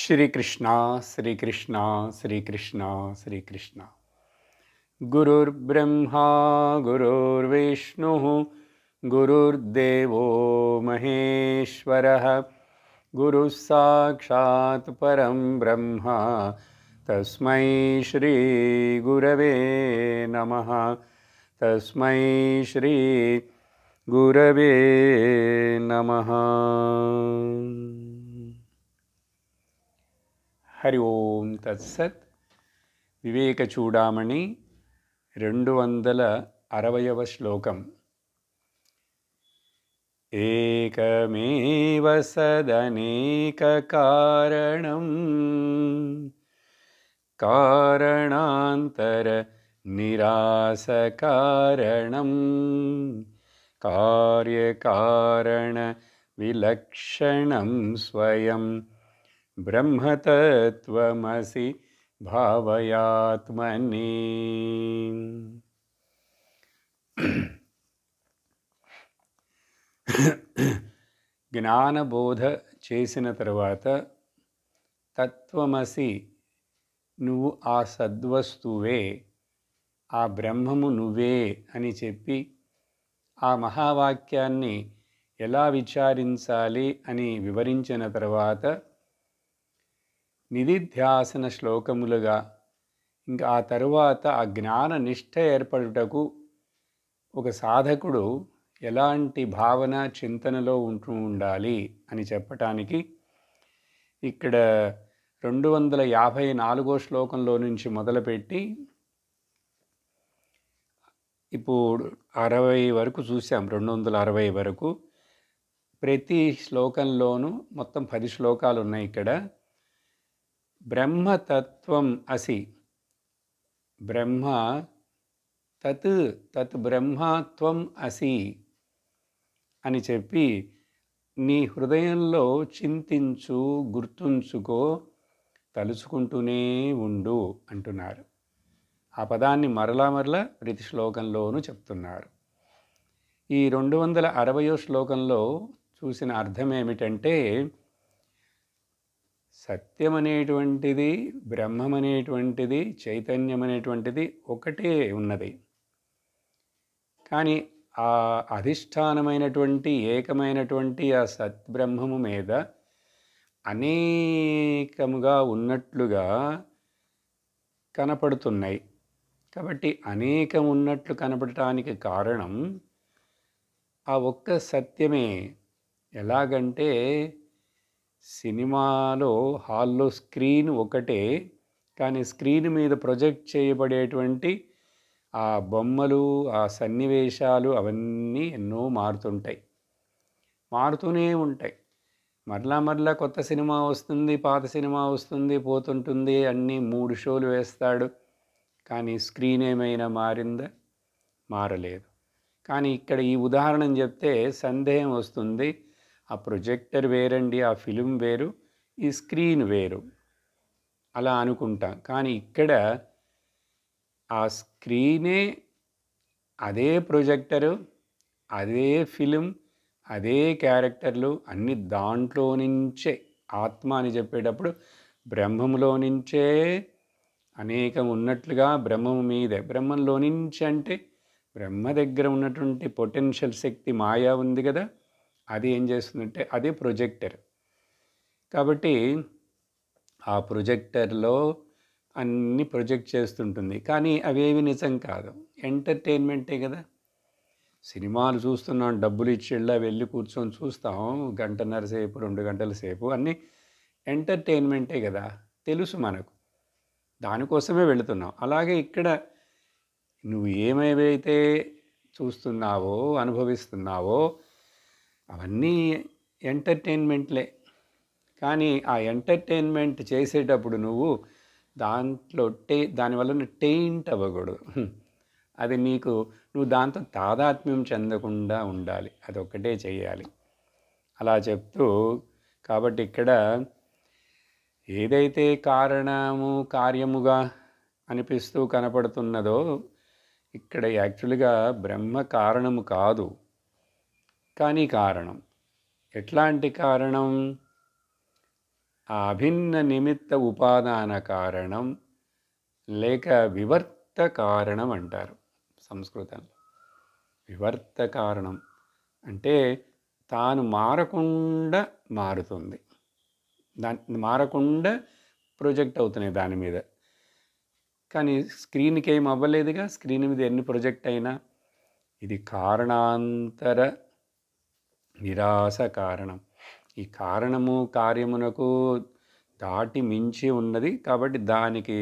श्रीकृष्ण श्रीकृष्ण श्रीकृष्ण श्रीकृष्ण गुरुर्ब्रह्मा गुरुर्विष्णुः गुरुर्देवो महेश्वरः गुरुः साक्षात् परं ब्रह्म तस्मै श्री गुरवे नमः तस्मै श्री गुरवे नमः। हरि ओम तत्सत्। వివేక చూడామణి 260వ శ్లోకం. ఏకమేవ సదనేక కారణం కారణాంతర నిరాసకారణం కార్యకారణ విలక్షణం స్వయం బ్రహ్మతత్వమసి భావయాత్మని. జ్ఞానబోధ చేసిన తర్వాత తత్వమసి, నువ్వు ఆ సద్వస్తువే, ఆ బ్రహ్మము నువ్వే అని చెప్పి ఆ మహావాక్యాన్ని ఎలా విచారించాలి అని వివరించిన తర్వాత నిధిధ్యాసన శ్లోకములుగా, ఇంకా ఆ తరువాత ఆ జ్ఞాన నిష్ఠ ఏర్పడుటకు ఒక సాధకుడు ఎలాంటి భావన చింతనలో ఉంటూ ఉండాలి అని చెప్పటానికి ఇక్కడ 254వ శ్లోకంలో నుంచి మొదలుపెట్టి ఇప్పుడు 60 వరకు చూసాం. 260 వరకు ప్రతి శ్లోకంలోనూ మొత్తం 10 శ్లోకాలు ఉన్నాయి. ఇక్కడ బ్రహ్మతత్వం అసి, బ్రహ్మ తత్ బ్రహ్మత్వం అసి అని చెప్పి నీ హృదయంలో చింతించు, గుర్తుంచుకో, తలుచుకుంటూనే ఉండు అంటున్నారు. ఆ పదాన్ని మరలా ప్రతి శ్లోకంలోనూ చెప్తున్నారు. ఈ 260వ శ్లోకంలో చూసిన అర్థం ఏమిటంటే, సత్యం అనేటువంటిది, బ్రహ్మం అనేటువంటిది, చైతన్యం అనేటువంటిది ఒకటే ఉన్నది. కానీ ఆ అధిష్టానమైనటువంటి ఏకమైనటువంటి ఆ సద్బ్రహ్మము మీద అనేకముగా ఉన్నట్లుగా కనపడుతున్నాయి. కాబట్టి అనేకం ఉన్నట్లు కనపడటానికి కారణం ఆ ఒక్క సత్యమే. ఎలాగంటే సినిమాలో హాల్లో స్క్రీన్ ఒకటే, కానీ స్క్రీన్ మీద ప్రొజెక్ట్ చేయబడేటువంటి ఆ బొమ్మలు, ఆ సన్నివేశాలు అవన్నీ ఎన్నో మారుతూనే ఉంటాయి. మరలా కొత్త సినిమా వస్తుంది, పాత సినిమా వస్తుంది, పోతుంటుంది, అన్నీ 3 షోలు వేస్తాడు. కానీ స్క్రీన్ ఏమైనా మారిందా? మారలేదు. కానీ ఇక్కడ ఈ ఉదాహరణ చెప్తే సందేహం వస్తుంది. ఆ ప్రొజెక్టర్ వేరండి, ఆ ఫిలిం వేరు, ఈ స్క్రీన్ వేరు అలా అనుకుంటాం. కానీ ఇక్కడ ఆ స్క్రీనే అదే ప్రొజెక్టరు, అదే ఫిలిం, అదే క్యారెక్టర్లు అన్ని దాంట్లో నుంచే. ఆత్మ అని చెప్పేటప్పుడు బ్రహ్మములో నుంచే అనేకం ఉన్నట్లుగా బ్రహ్మము మీదే, బ్రహ్మంలో నుంచి అంటే బ్రహ్మ దగ్గర ఉన్నటువంటి పొటెన్షియల్ శక్తి మాయా ఉంది కదా, అది ఏం చేస్తుందంటే అదే ప్రొజెక్టర్. కాబట్టి ఆ ప్రొజెక్టర్లో అన్నీ ప్రొజెక్ట్ చేస్తుంటుంది. కానీ అవేవి నిజం కాదు, ఎంటర్టైన్మెంటే కదా. సినిమాలు చూస్తున్నాం, డబ్బులు ఇచ్చేళ్ళ వెళ్ళి కూర్చొని చూస్తాం, 1.5 గంటల సేపు, 2 గంటల సేపు, అన్నీ ఎంటర్టైన్మెంటే కదా, తెలుసు మనకు, దానికోసమే వెళుతున్నాం. అలాగే ఇక్కడ నువ్వు ఏమేవైతే చూస్తున్నావో, అనుభవిస్తున్నావో అవన్నీ ఎంటర్టైన్మెంట్లే. కానీ ఆ ఎంటర్టైన్మెంట్ చేసేటప్పుడు నువ్వు దాంట్లో దానివల్ల టెయింట్ అవ్వకూడదు. అది నువ్వు దాంతో తాదాత్మ్యం చెందకుండా ఉండాలి, అదొక్కటే చేయాలి అలా చెప్తూ. కాబట్టి ఇక్కడ ఏదైతే కారణము కార్యముగా అనిపిస్తూ కనపడుతున్నదో, ఇక్కడ యాక్చువల్గా బ్రహ్మ కారణము కాదు, కానీ కారణం. ఎట్లాంటి కారణం? ఆ అభిన్న నిమిత్త ఉపాదాన కారణం లేక వివర్త కారణం అంటారు సంస్కృతంలో. వివర్త కారణం అంటే తాను మారకుండా మారుతుంది, దాన్ని మారకుండా ప్రొజెక్ట్ అవుతున్నాయి దాని మీద. కానీ స్క్రీన్కి ఏం అవ్వలేదుగా, స్క్రీన్ మీద ఎన్ని ప్రొజెక్ట్ అయినా. ఇది కారణాంతర నిరాశ కారణం. ఈ కారణము కార్యమునకు దాటి మించి ఉన్నది కాబట్టి దానికి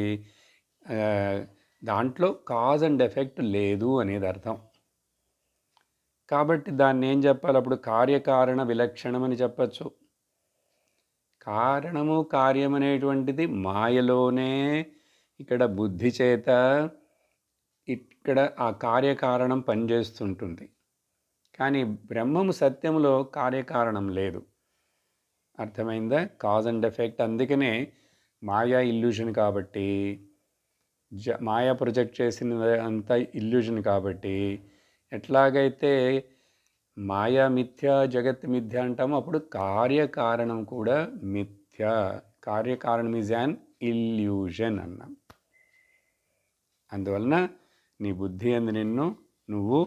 దాంట్లో కాజ్ అండ్ ఎఫెక్ట్ లేదు అనేది అర్థం. కాబట్టి దాన్ని ఏం చెప్పాలి అప్పుడు? కార్యకారణ విలక్షణం అని చెప్పచ్చు. కారణము కార్యం అనేటువంటిది మాయలోనే ఇక్కడ బుద్ధి చేత ఇక్కడ ఆ కార్యకారణం పనిచేస్తుంటుంది. కానీ బ్రహ్మము సత్యములో కార్యకారణం లేదు. అర్థమైందా? Cause and effect. అందుకనే మాయా ఇల్యూషన్ కాబట్టి, మాయా ప్రొజెక్ట్ చేసిన అంత ఇల్యూషన్ కాబట్టి, ఎట్లాగైతే మాయా మిథ్య జగత్ మిథ్య అంటామో అప్పుడు కార్యకారణం కూడా మిథ్య. కార్యకారణం ఈజ్ యాన్ ఇల్యూషన్ అన్నాం. అందువలన నీ బుద్ధి అందు నిన్ను నువ్వు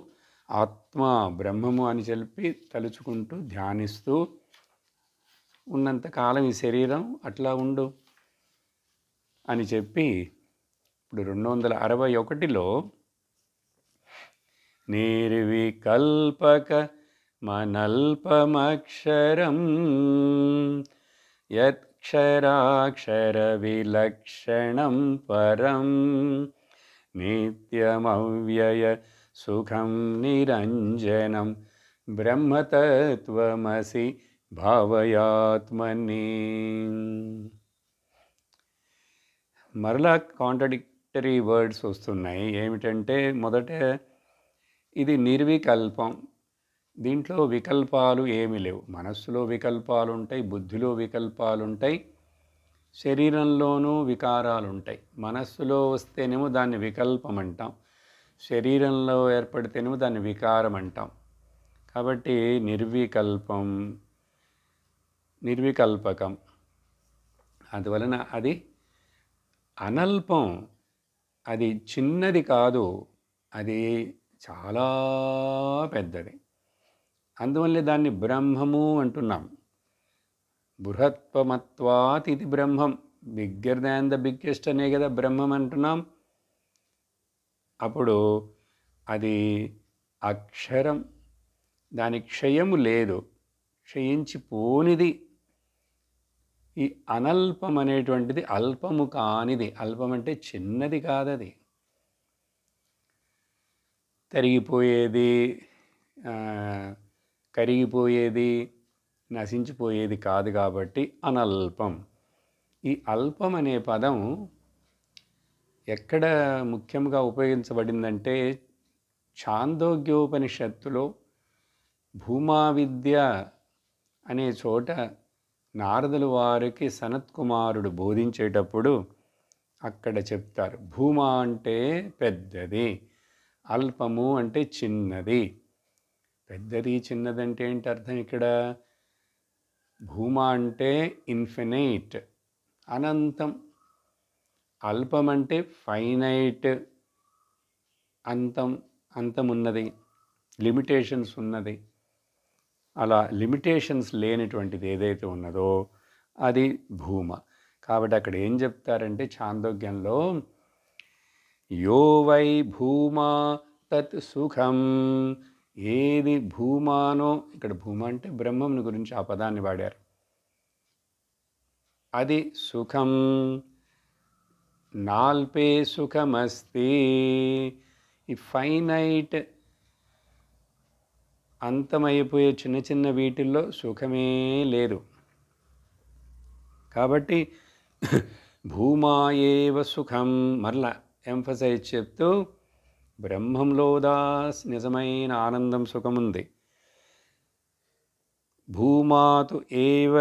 ఆత్మ బ్రహ్మము అని చెప్పి తలుచుకుంటూ ధ్యానిస్తూ ఉన్నంతకాలం ఈ శరీరం అట్లా ఉండు అని చెప్పి ఇప్పుడు 261లో నిర్వికల్పక మనల్పమక్షరం యత్క్షరాక్షర విలక్షణం పరం నిత్యమవ్యయ సుఖం నిరంజనం బ్రహ్మతత్వమసి భావయాత్మని. మరలా కాంట్రడిక్టరీ వర్డ్స్ వస్తున్నాయి. ఏమిటంటే మొదట ఇది నిర్వికల్పం, దీంట్లో వికల్పాలు ఏమీ లేవు. మనస్సులో వికల్పాలు ఉంటాయి, బుద్ధిలో వికల్పాలు ఉంటాయి, శరీరంలోనూ వికారాలు ఉంటాయి. మనస్సులో వస్తేనేమో దాన్ని వికల్పం అంటాం, శరీరంలో ఏర్పడితేనేమో దాన్ని వికారం అంటాం. కాబట్టి నిర్వికల్పం నిర్వికల్పకం. అందువలన అది అనల్పం, అది చిన్నది కాదు, అది చాలా పెద్దది. అందువల్లే దాన్ని బ్రహ్మము అంటున్నాం. బృహత్వమత్వాత్ ఇది బ్రహ్మం, బిగ్గర్ దాన్ ద బిగ్గెస్ట్ అనే కదా బ్రహ్మం అంటున్నాం. అప్పుడు అది అక్షరం, దాని క్షయము లేదు, క్షయించిపోనిది. ఈ అనల్పం అనేటువంటిది అల్పము కానిది. అల్పం అంటే చిన్నది కాదది, తరిగిపోయేది, కరిగిపోయేది, నశించిపోయేది కాదు. కాబట్టి అనల్పం. ఈ అల్పం అనే పదం ఎక్కడ ముఖ్యంగా ఉపయోగించబడిందంటే ఛాందోగ్యోపనిషత్తులో భూమా విద్య అనే చోట నారదుల వారికి సనత్కుమారుడు బోధించేటప్పుడు అక్కడ చెప్తారు, భూమా అంటే పెద్దది, అల్పము అంటే చిన్నది. పెద్దది చిన్నది అంటే ఏంటి అర్థం ఇక్కడ? భూమా అంటే ఇన్ఫినైట్, అనంతం. అల్పం అంటే ఫైనైట్, అంతమున్నది, లిమిటేషన్స్ ఉన్నది. అలా లిమిటేషన్స్ లేనటువంటిది ఏదైతే ఉన్నదో అది భూమ. కాబట్టి అక్కడ ఏం చెప్తారంటే ఛాందోగ్యంలో యో వై భూమా తత్ సుఖం, ఏది భూమానో, ఇక్కడ భూమ అంటే బ్రహ్మంని గురించి ఆ పదాన్ని వాడారు, అది సుఖం. నాల్పే సుఖమస్తి, ఈ ఫైనైట్ అంతమైపోయే చిన్న చిన్న వీటిల్లో సుఖమే లేదు. కాబట్టి భూమా ఏవ సుఖం, మరలా ఎంఫసైజ్ చెప్తూ బ్రహ్మంలో నిజమైన ఆనందం సుఖముంది. భూమాతు ఏవ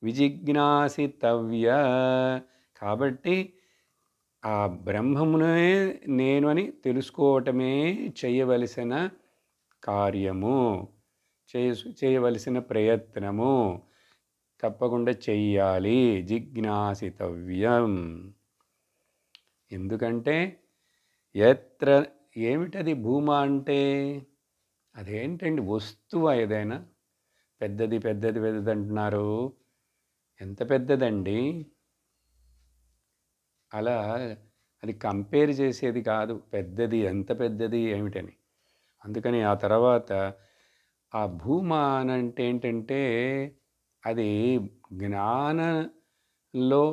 విజిజ్ఞాసితవ్య, కాబట్టి ఆ బ్రహ్మమునే నేను అని తెలుసుకోవటమే చేయవలసిన కార్యము, చేయవలసిన ప్రయత్నము. తప్పకుండా చెయ్యాలి, జిజ్ఞాసితవ్యం. ఎందుకంటే ఎత్ర ఏమిటది భూమా అంటే? అదేంటండి వస్తువా ఏదైనా? పెద్దది పెద్దది పెద్దది అంటున్నారు. ఎంత పెద్దదండి? అలా అది కంపేర్ చేసేది కాదు, పెద్దది ఎంత పెద్దది ఏమిటని. అందుకని ఆ తర్వాత ఆ భూమా అనంటే ఏంటంటే అది జ్ఞానంలో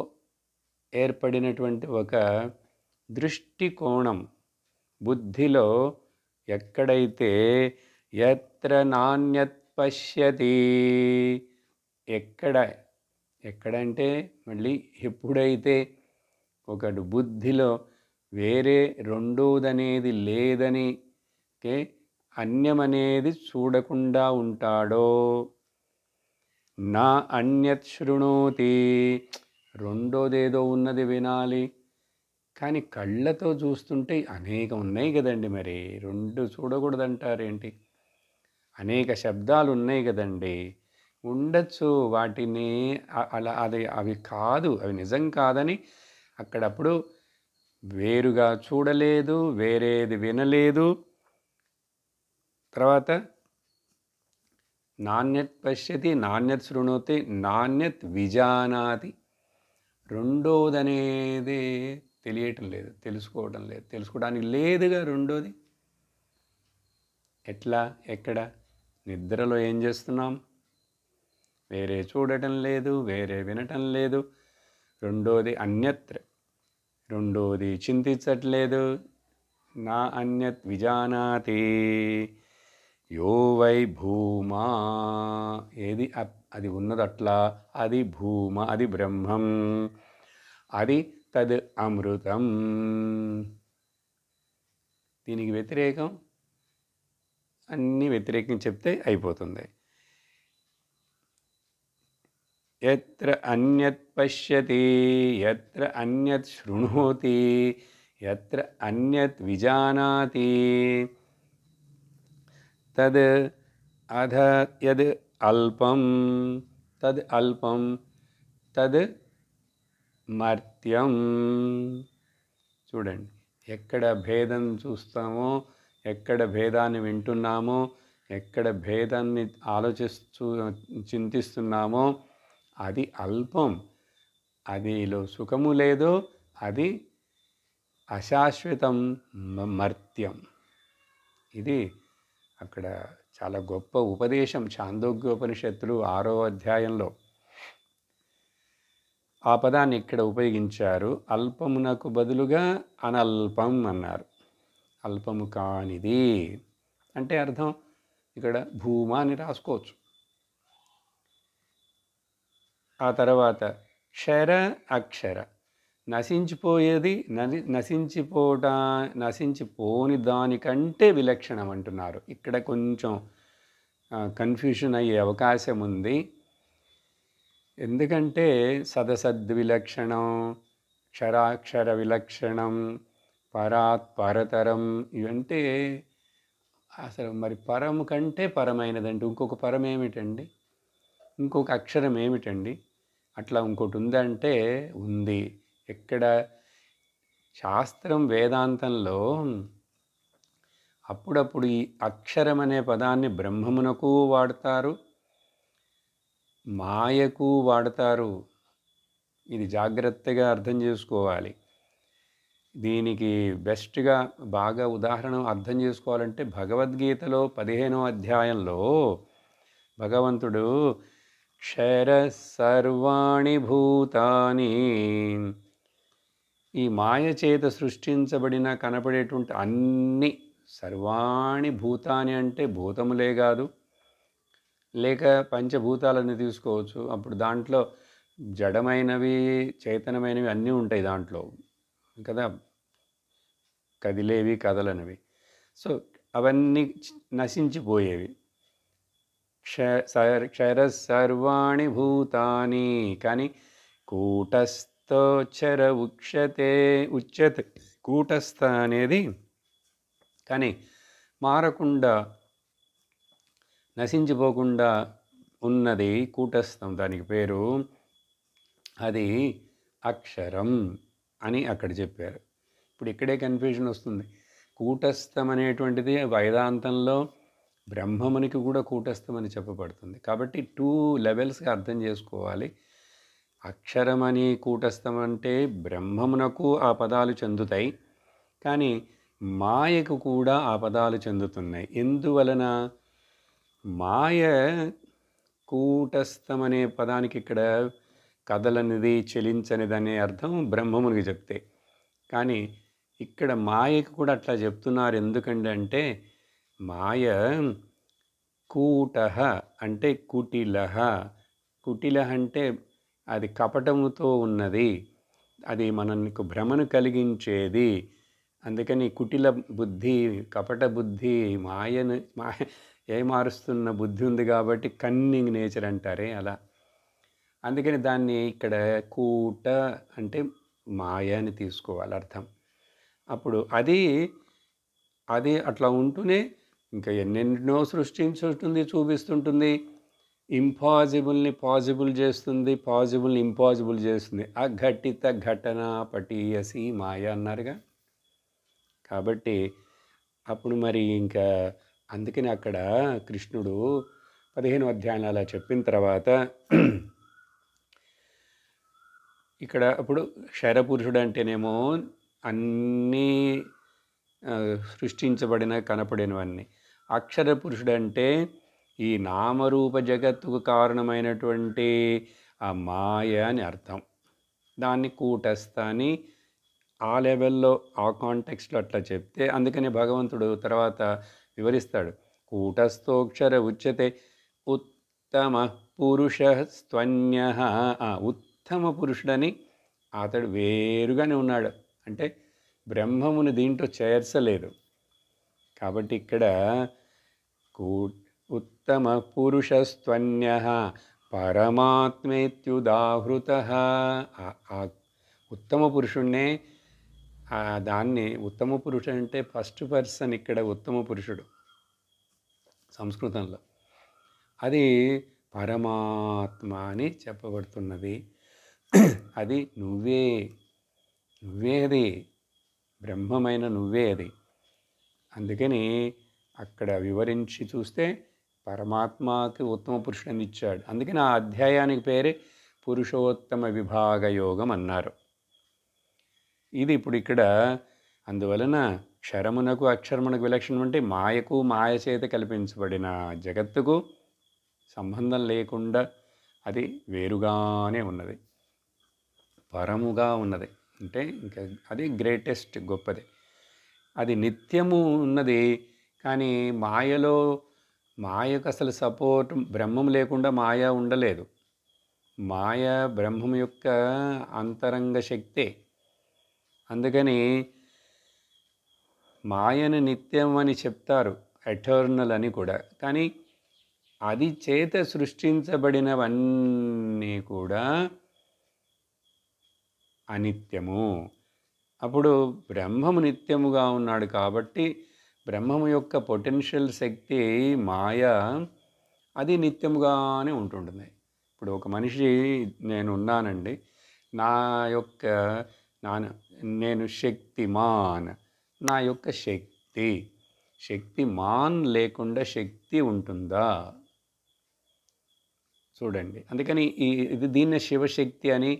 ఏర్పడినటువంటి ఒక దృష్టికోణం. బుద్ధిలో ఎక్కడైతే యత్ర నాణ్యత్ పశ్యతి, ఎక్కడంటే మళ్ళీ ఎప్పుడైతే ఒకడు బుద్ధిలో వేరే రెండోదనేది లేదని, అన్యమనేది చూడకుండా ఉంటాడో, నా అన్యత్ శృణోతి, రెండోదేదో ఉన్నది వినాలి కానీ కళ్ళతో చూస్తుంటే అనేకం ఉన్నాయి కదండి, మరి రెండు చూడకూడదంటారేంటి? అనేక శబ్దాలు ఉన్నాయి కదండి, ఉండొచ్చు. వాటిని అలా అవి కాదు, అవి నిజం కాదని అక్కడప్పుడు వేరుగా చూడలేదు, వేరేది వినలేదు. తర్వాత నాణ్యత్ పశ్యతి, నాణ్యత్ శృణోతి, నాణ్యత్ విజానాతి. రెండోదనేది తెలియటం లేదు, తెలుసుకోవడం లేదు, తెలుసుకోవడానికి లేదుగా రెండోది. ఎట్లా? ఎక్కడ? నిద్రలో ఏం చేస్తున్నాం? వేరే చూడటం లేదు, వేరే వినటం లేదు. రెండోది అన్యత్ర, రెండోది చింతించట్లేదు. నా అన్యత్ విజానాతి యో వై భూమా, ఏది అది ఉన్నదట్లా అది భూమ, అది బ్రహ్మం, అది తద్ అమృతం. దీనికి వ్యతిరేకం అన్నీ వ్యతిరేకం చెప్తే అయిపోతుంది. యత్ర అన్యత్ పశ్యతి, యత్ర అన్యత్ శృణోతి, యత్ర అన్యత్ విజానాతి తద్ అధ యద్ అల్పం తద్ అల్పం తద్ మర్త్యం. చూడండి, ఎక్కడ భేదం చూస్తామో, ఎక్కడ భేదాన్ని వింటున్నామో, ఎక్కడ భేదాన్ని చింతిస్తున్నామో అది అల్పం, అదిలో సుఖము లేదు, అది అశాశ్వతం, మర్త్యం. ఇది అక్కడ చాలా గొప్ప ఉపదేశం ఛాందోగ్యోపనిషత్తులు 6వ అధ్యాయంలో ఆ పదాన్ని ఇక్కడ ఉపయోగించారు. అల్పమునకు బదులుగా అనల్పం అన్నారు. అల్పము కానిది అంటే అర్థం ఇక్కడ భూమా అని రాసుకోవచ్చు. ఆ తర్వాత క్షర అక్షర, నశించిపోయేది నశించిపోని దానికంటే విలక్షణం అంటున్నారు. ఇక్కడ కొంచెం కన్ఫ్యూషన్ అయ్యే అవకాశం ఉంది. ఎందుకంటే సదసద్విలక్షణం, క్షరాక్షర విలక్షణం, పరాత్ పరతరం, ఇవంటే అసలు మరి పరము కంటే పరమైనదంటే ఇంకొక పరం ఏమిటండి? ఇంకొక అక్షరం ఏమిటండి? అట్లా ఇంకోటి ఉందంటే ఉంది. ఎక్కడ? శాస్త్రం వేదాంతంలో అప్పుడప్పుడు ఈ అక్షరం అనే పదాన్ని బ్రహ్మమునకు వాడతారు, మాయకు వాడతారు. ఇది జాగ్రత్తగా అర్థం చేసుకోవాలి. దీనికి బెస్ట్గా బాగా ఉదాహరణ అర్థం చేసుకోవాలంటే భగవద్గీతలో 15వ అధ్యాయంలో భగవంతుడు క్షర సర్వాణి భూతాని, ఈ మాయ చేత సృష్టించబడిన కనపడేటువంటి అన్ని సర్వాణి భూతాని అంటే భూతములే కాదు, లేక పంచభూతాలని తీసుకోవచ్చు. అప్పుడు దాంట్లో జడమైనవి చైతన్యమైనవి అన్నీ ఉంటాయి దాంట్లో కదా, కదిలేవి కదలనివి. సో అవన్నీ నశించిపోయేవి. క్షర సర్వాణి భూతాని, కానీ కూటస్థోచర ఉచ్యతే, కూటస్థ అనేది కానీ మారకుండా నశించిపోకుండా ఉన్నది కూటస్థం, దానికి పేరు. అది అక్షరం అని అక్కడ చెప్పారు. ఇప్పుడు ఇక్కడే కన్ఫ్యూజన్ వస్తుంది. కూటస్థం అనేటువంటిది వేదాంతంలో బ్రహ్మమునికి కూడా కూటస్థం అని చెప్పబడుతుంది. కాబట్టి 2 లెవెల్స్గా అర్థం చేసుకోవాలి. అక్షరమని కూటస్థం అంటే బ్రహ్మమునకు ఆ పదాలు చెందుతాయి, కానీ మాయకు కూడా ఆ పదాలు చెందుతున్నాయి. ఎందువలన? మాయ కూటస్థం అనే పదానికి ఇక్కడ కదలనిది, చలించనిది అనే అర్థం బ్రహ్మమునికి చెప్తే, కానీ ఇక్కడ మాయకు కూడా అట్లా చెప్తున్నారు. ఎందుకంటే అంటే మాయ కూటః అంటే కుటిలః. కుటిలః అంటే అది కపటముతో ఉన్నది, అది మనకు భ్రమను కలిగించేది. అందుకని కుటిల బుద్ధి, కపట బుద్ధి, మాయ ఏమారుస్తున్న బుద్ధి ఉంది కాబట్టి కన్నింగ్ నేచర్ అంటారే అలా. అందుకని దాన్ని ఇక్కడ కూట అంటే మాయ అని తీసుకోవాలి అర్థం. అప్పుడు అది అట్లా ఉంటూనే ఇంకా ఎన్నెన్నో సృష్టించుంటుంది, చూపిస్తుంటుంది. ఇంపాసిబుల్ని పాజిబుల్ చేస్తుంది, పాజిబుల్ని ఇంపాసిబుల్ చేస్తుంది. అఘటిత ఘటన పటీయసి మాయ అన్నారుగా. కాబట్టి అప్పుడు మరి ఇంకా అందుకని అక్కడ కృష్ణుడు 15వ అధ్యాయంలో అలా చెప్పిన తర్వాత ఇక్కడ అప్పుడు క్షరపురుషుడు అంటేనేమో అన్నీ సృష్టించబడిన కనపడినవన్నీ. అక్షర పురుషుడు అంటే ఈ నామరూప జగత్తుకు కారణమైనటువంటి ఆ మాయ అని అర్థం. దాన్ని కూటస్థ అని ఆ లెవెల్లో, ఆ కాంటెక్స్ట్లో అట్లా చెప్తే, అందుకని భగవంతుడు తర్వాత వివరిస్తాడు. కూటస్థోక్షర ఉచ్యతే ఉత్తమ పురుష స్త్వన్య. ఉత్తమ పురుషుడని అతడు వేరుగానే ఉన్నాడు, అంటే బ్రహ్మముని దీంట్లో చేర్చలేదు. కాబట్టి ఇక్కడ ఉత్తమ పురుషస్త్వన్య పరమాత్మేత్యుదాహృత. ఉత్తమ పురుషుణ్ణే దాన్ని ఉత్తమ పురుషుడు అంటే ఫస్ట్ పర్సన్. ఇక్కడ ఉత్తమ పురుషుడు సంస్కృతంలో అది పరమాత్మ అని చెప్పబడుతున్నది. అది నువ్వే అది బ్రహ్మమైన నువ్వే అది. అందుకని అక్కడ వివరించి చూస్తే పరమాత్మకి ఉత్తమ పురుషుడిని ఇచ్చాడు. అందుకని ఆ అధ్యాయానికి పేరే పురుషోత్తమ విభాగ యోగం అన్నారు. ఇది ఇప్పుడు ఇక్కడ అందువలన క్షరమునకు అక్షరమునకు విలక్షణం అంటే మాయకు మాయ చేత కల్పించబడిన జగత్తుకు సంబంధం లేకుండా అది వేరుగానే ఉన్నది, పరముగా ఉన్నది. అంటే ఇంకా అది గ్రేటెస్ట్, గొప్పది. అది నిత్యము ఉన్నది. కానీ మాయకు అసలు సపోర్ట్ బ్రహ్మం లేకుండా మాయ ఉండలేదు. మాయ బ్రహ్మం యొక్క అంతరంగ శక్తే. అందుకని మాయను నిత్యం అని చెప్తారు, ఎటర్నల్ అని కూడా. కానీ అది చేత సృష్టించబడినవన్నీ కూడా అనిత్యము. అప్పుడు బ్రహ్మము నిత్యముగా ఉన్నాడు కాబట్టి బ్రహ్మము యొక్క పొటెన్షియల్ శక్తి మాయ అది నిత్యముగానే ఉంటుంటుంది. ఇప్పుడు ఒక మనిషి నేను ఉన్నానండి, నేను శక్తిమాన్, నా యొక్క శక్తిమాన్ లేకుండా శక్తి ఉంటుందా? చూడండి. అందుకని దీన్ని శివశక్తి అని,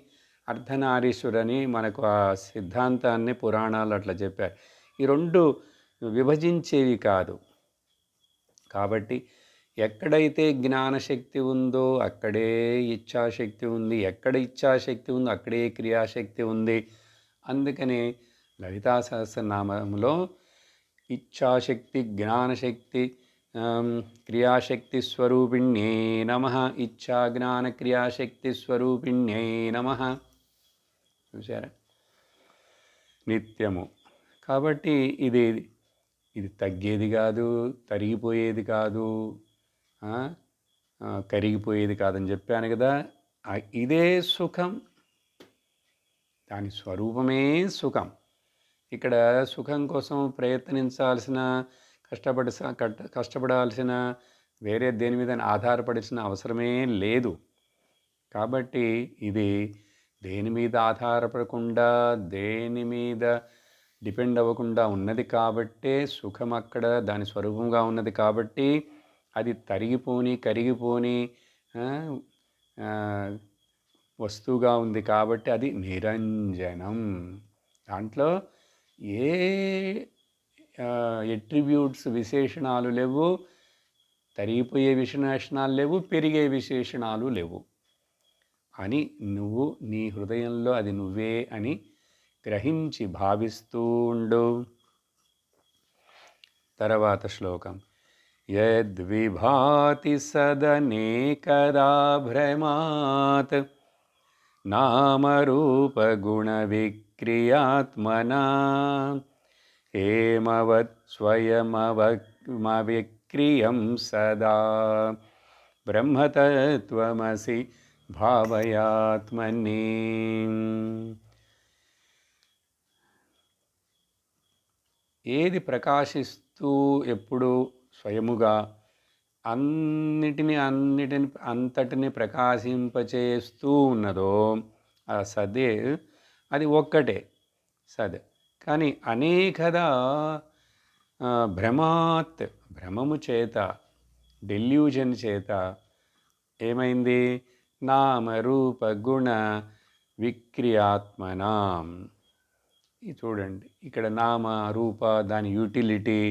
అర్ధనారీశ్వరని మనకు ఆ సిద్ధాంతాన్ని పురాణాలు అట్లా చెప్పారు. ఈ రెండు విభజించేవి కాదు. కాబట్టి ఎక్కడైతే జ్ఞానశక్తి ఉందో అక్కడే ఇచ్ఛాశక్తి ఉంది, ఎక్కడ ఇచ్ఛాశక్తి ఉందో అక్కడే క్రియాశక్తి ఉంది. అందుకని లలితా సహస్రనామంలో ఇచ్ఛాశక్తి, జ్ఞానశక్తి, క్రియాశక్తి స్వరూపిణ్యై నమః, ఇచ్ఛా జ్ఞాన క్రియాశక్తి స్వరూపిణ్యై నమః. చూసారా? నిత్యము కాబట్టి ఇది తగ్గేది కాదు, తరిగిపోయేది కాదు, కరిగిపోయేది కాదని చెప్పాను కదా. ఇదే సుఖం, దాని స్వరూపమే సుఖం. ఇక్కడ సుఖం కోసం ప్రయత్నించాల్సిన, కష్టపడాల్సిన వేరే దేని మీద ఆధారపడాల్సిన అవసరమే లేదు. కాబట్టి ఇది దేని మీద ఆధారపడకుండా, దేని మీద డిపెండ్ అవ్వకుండా ఉన్నది కాబట్టే సుఖం అక్కడ దాని స్వరూపంగా ఉన్నది కాబట్టి అది తరిగిపోని కరిగిపోని వస్తువుగా ఉంది కాబట్టి అది నిరంజనం. దాంట్లో ఏ ఎట్రిబ్యూట్స్ విశేషణాలు లేవు, తరిగిపోయే విశేషణాలు లేవు, పెరిగే విశేషణాలు లేవు అని నువ్వు నీ హృదయంలో అది నువ్వే అని గ్రహించి భావిస్తూ ఉండు. తర్వాత శ్లోకం. యద్విభాతి సదనేకదా భ్రమాత్ నామరూపగుణవిక్రియాత్మనా హేమవత్ స్వయమవిక్రియం సదా బ్రహ్మతత్వమసి భావయాత్మని. ఏది ప్రకాశిస్తూ ఎప్పుడు స్వయముగా అంతటిని ప్రకాశింపచేస్తూ ఉన్నదో ఆ సదే అది ఒక్కటే సద్. కానీ అనేకదా భ్రమాత్ భ్రమము చేత డెల్యూజన్ చేత ఏమైంది? నామరూప గుణ విక్రియాత్మనాం. ఇది చూడండి, ఇక్కడ నామ రూప దాని యూటిలిటీ,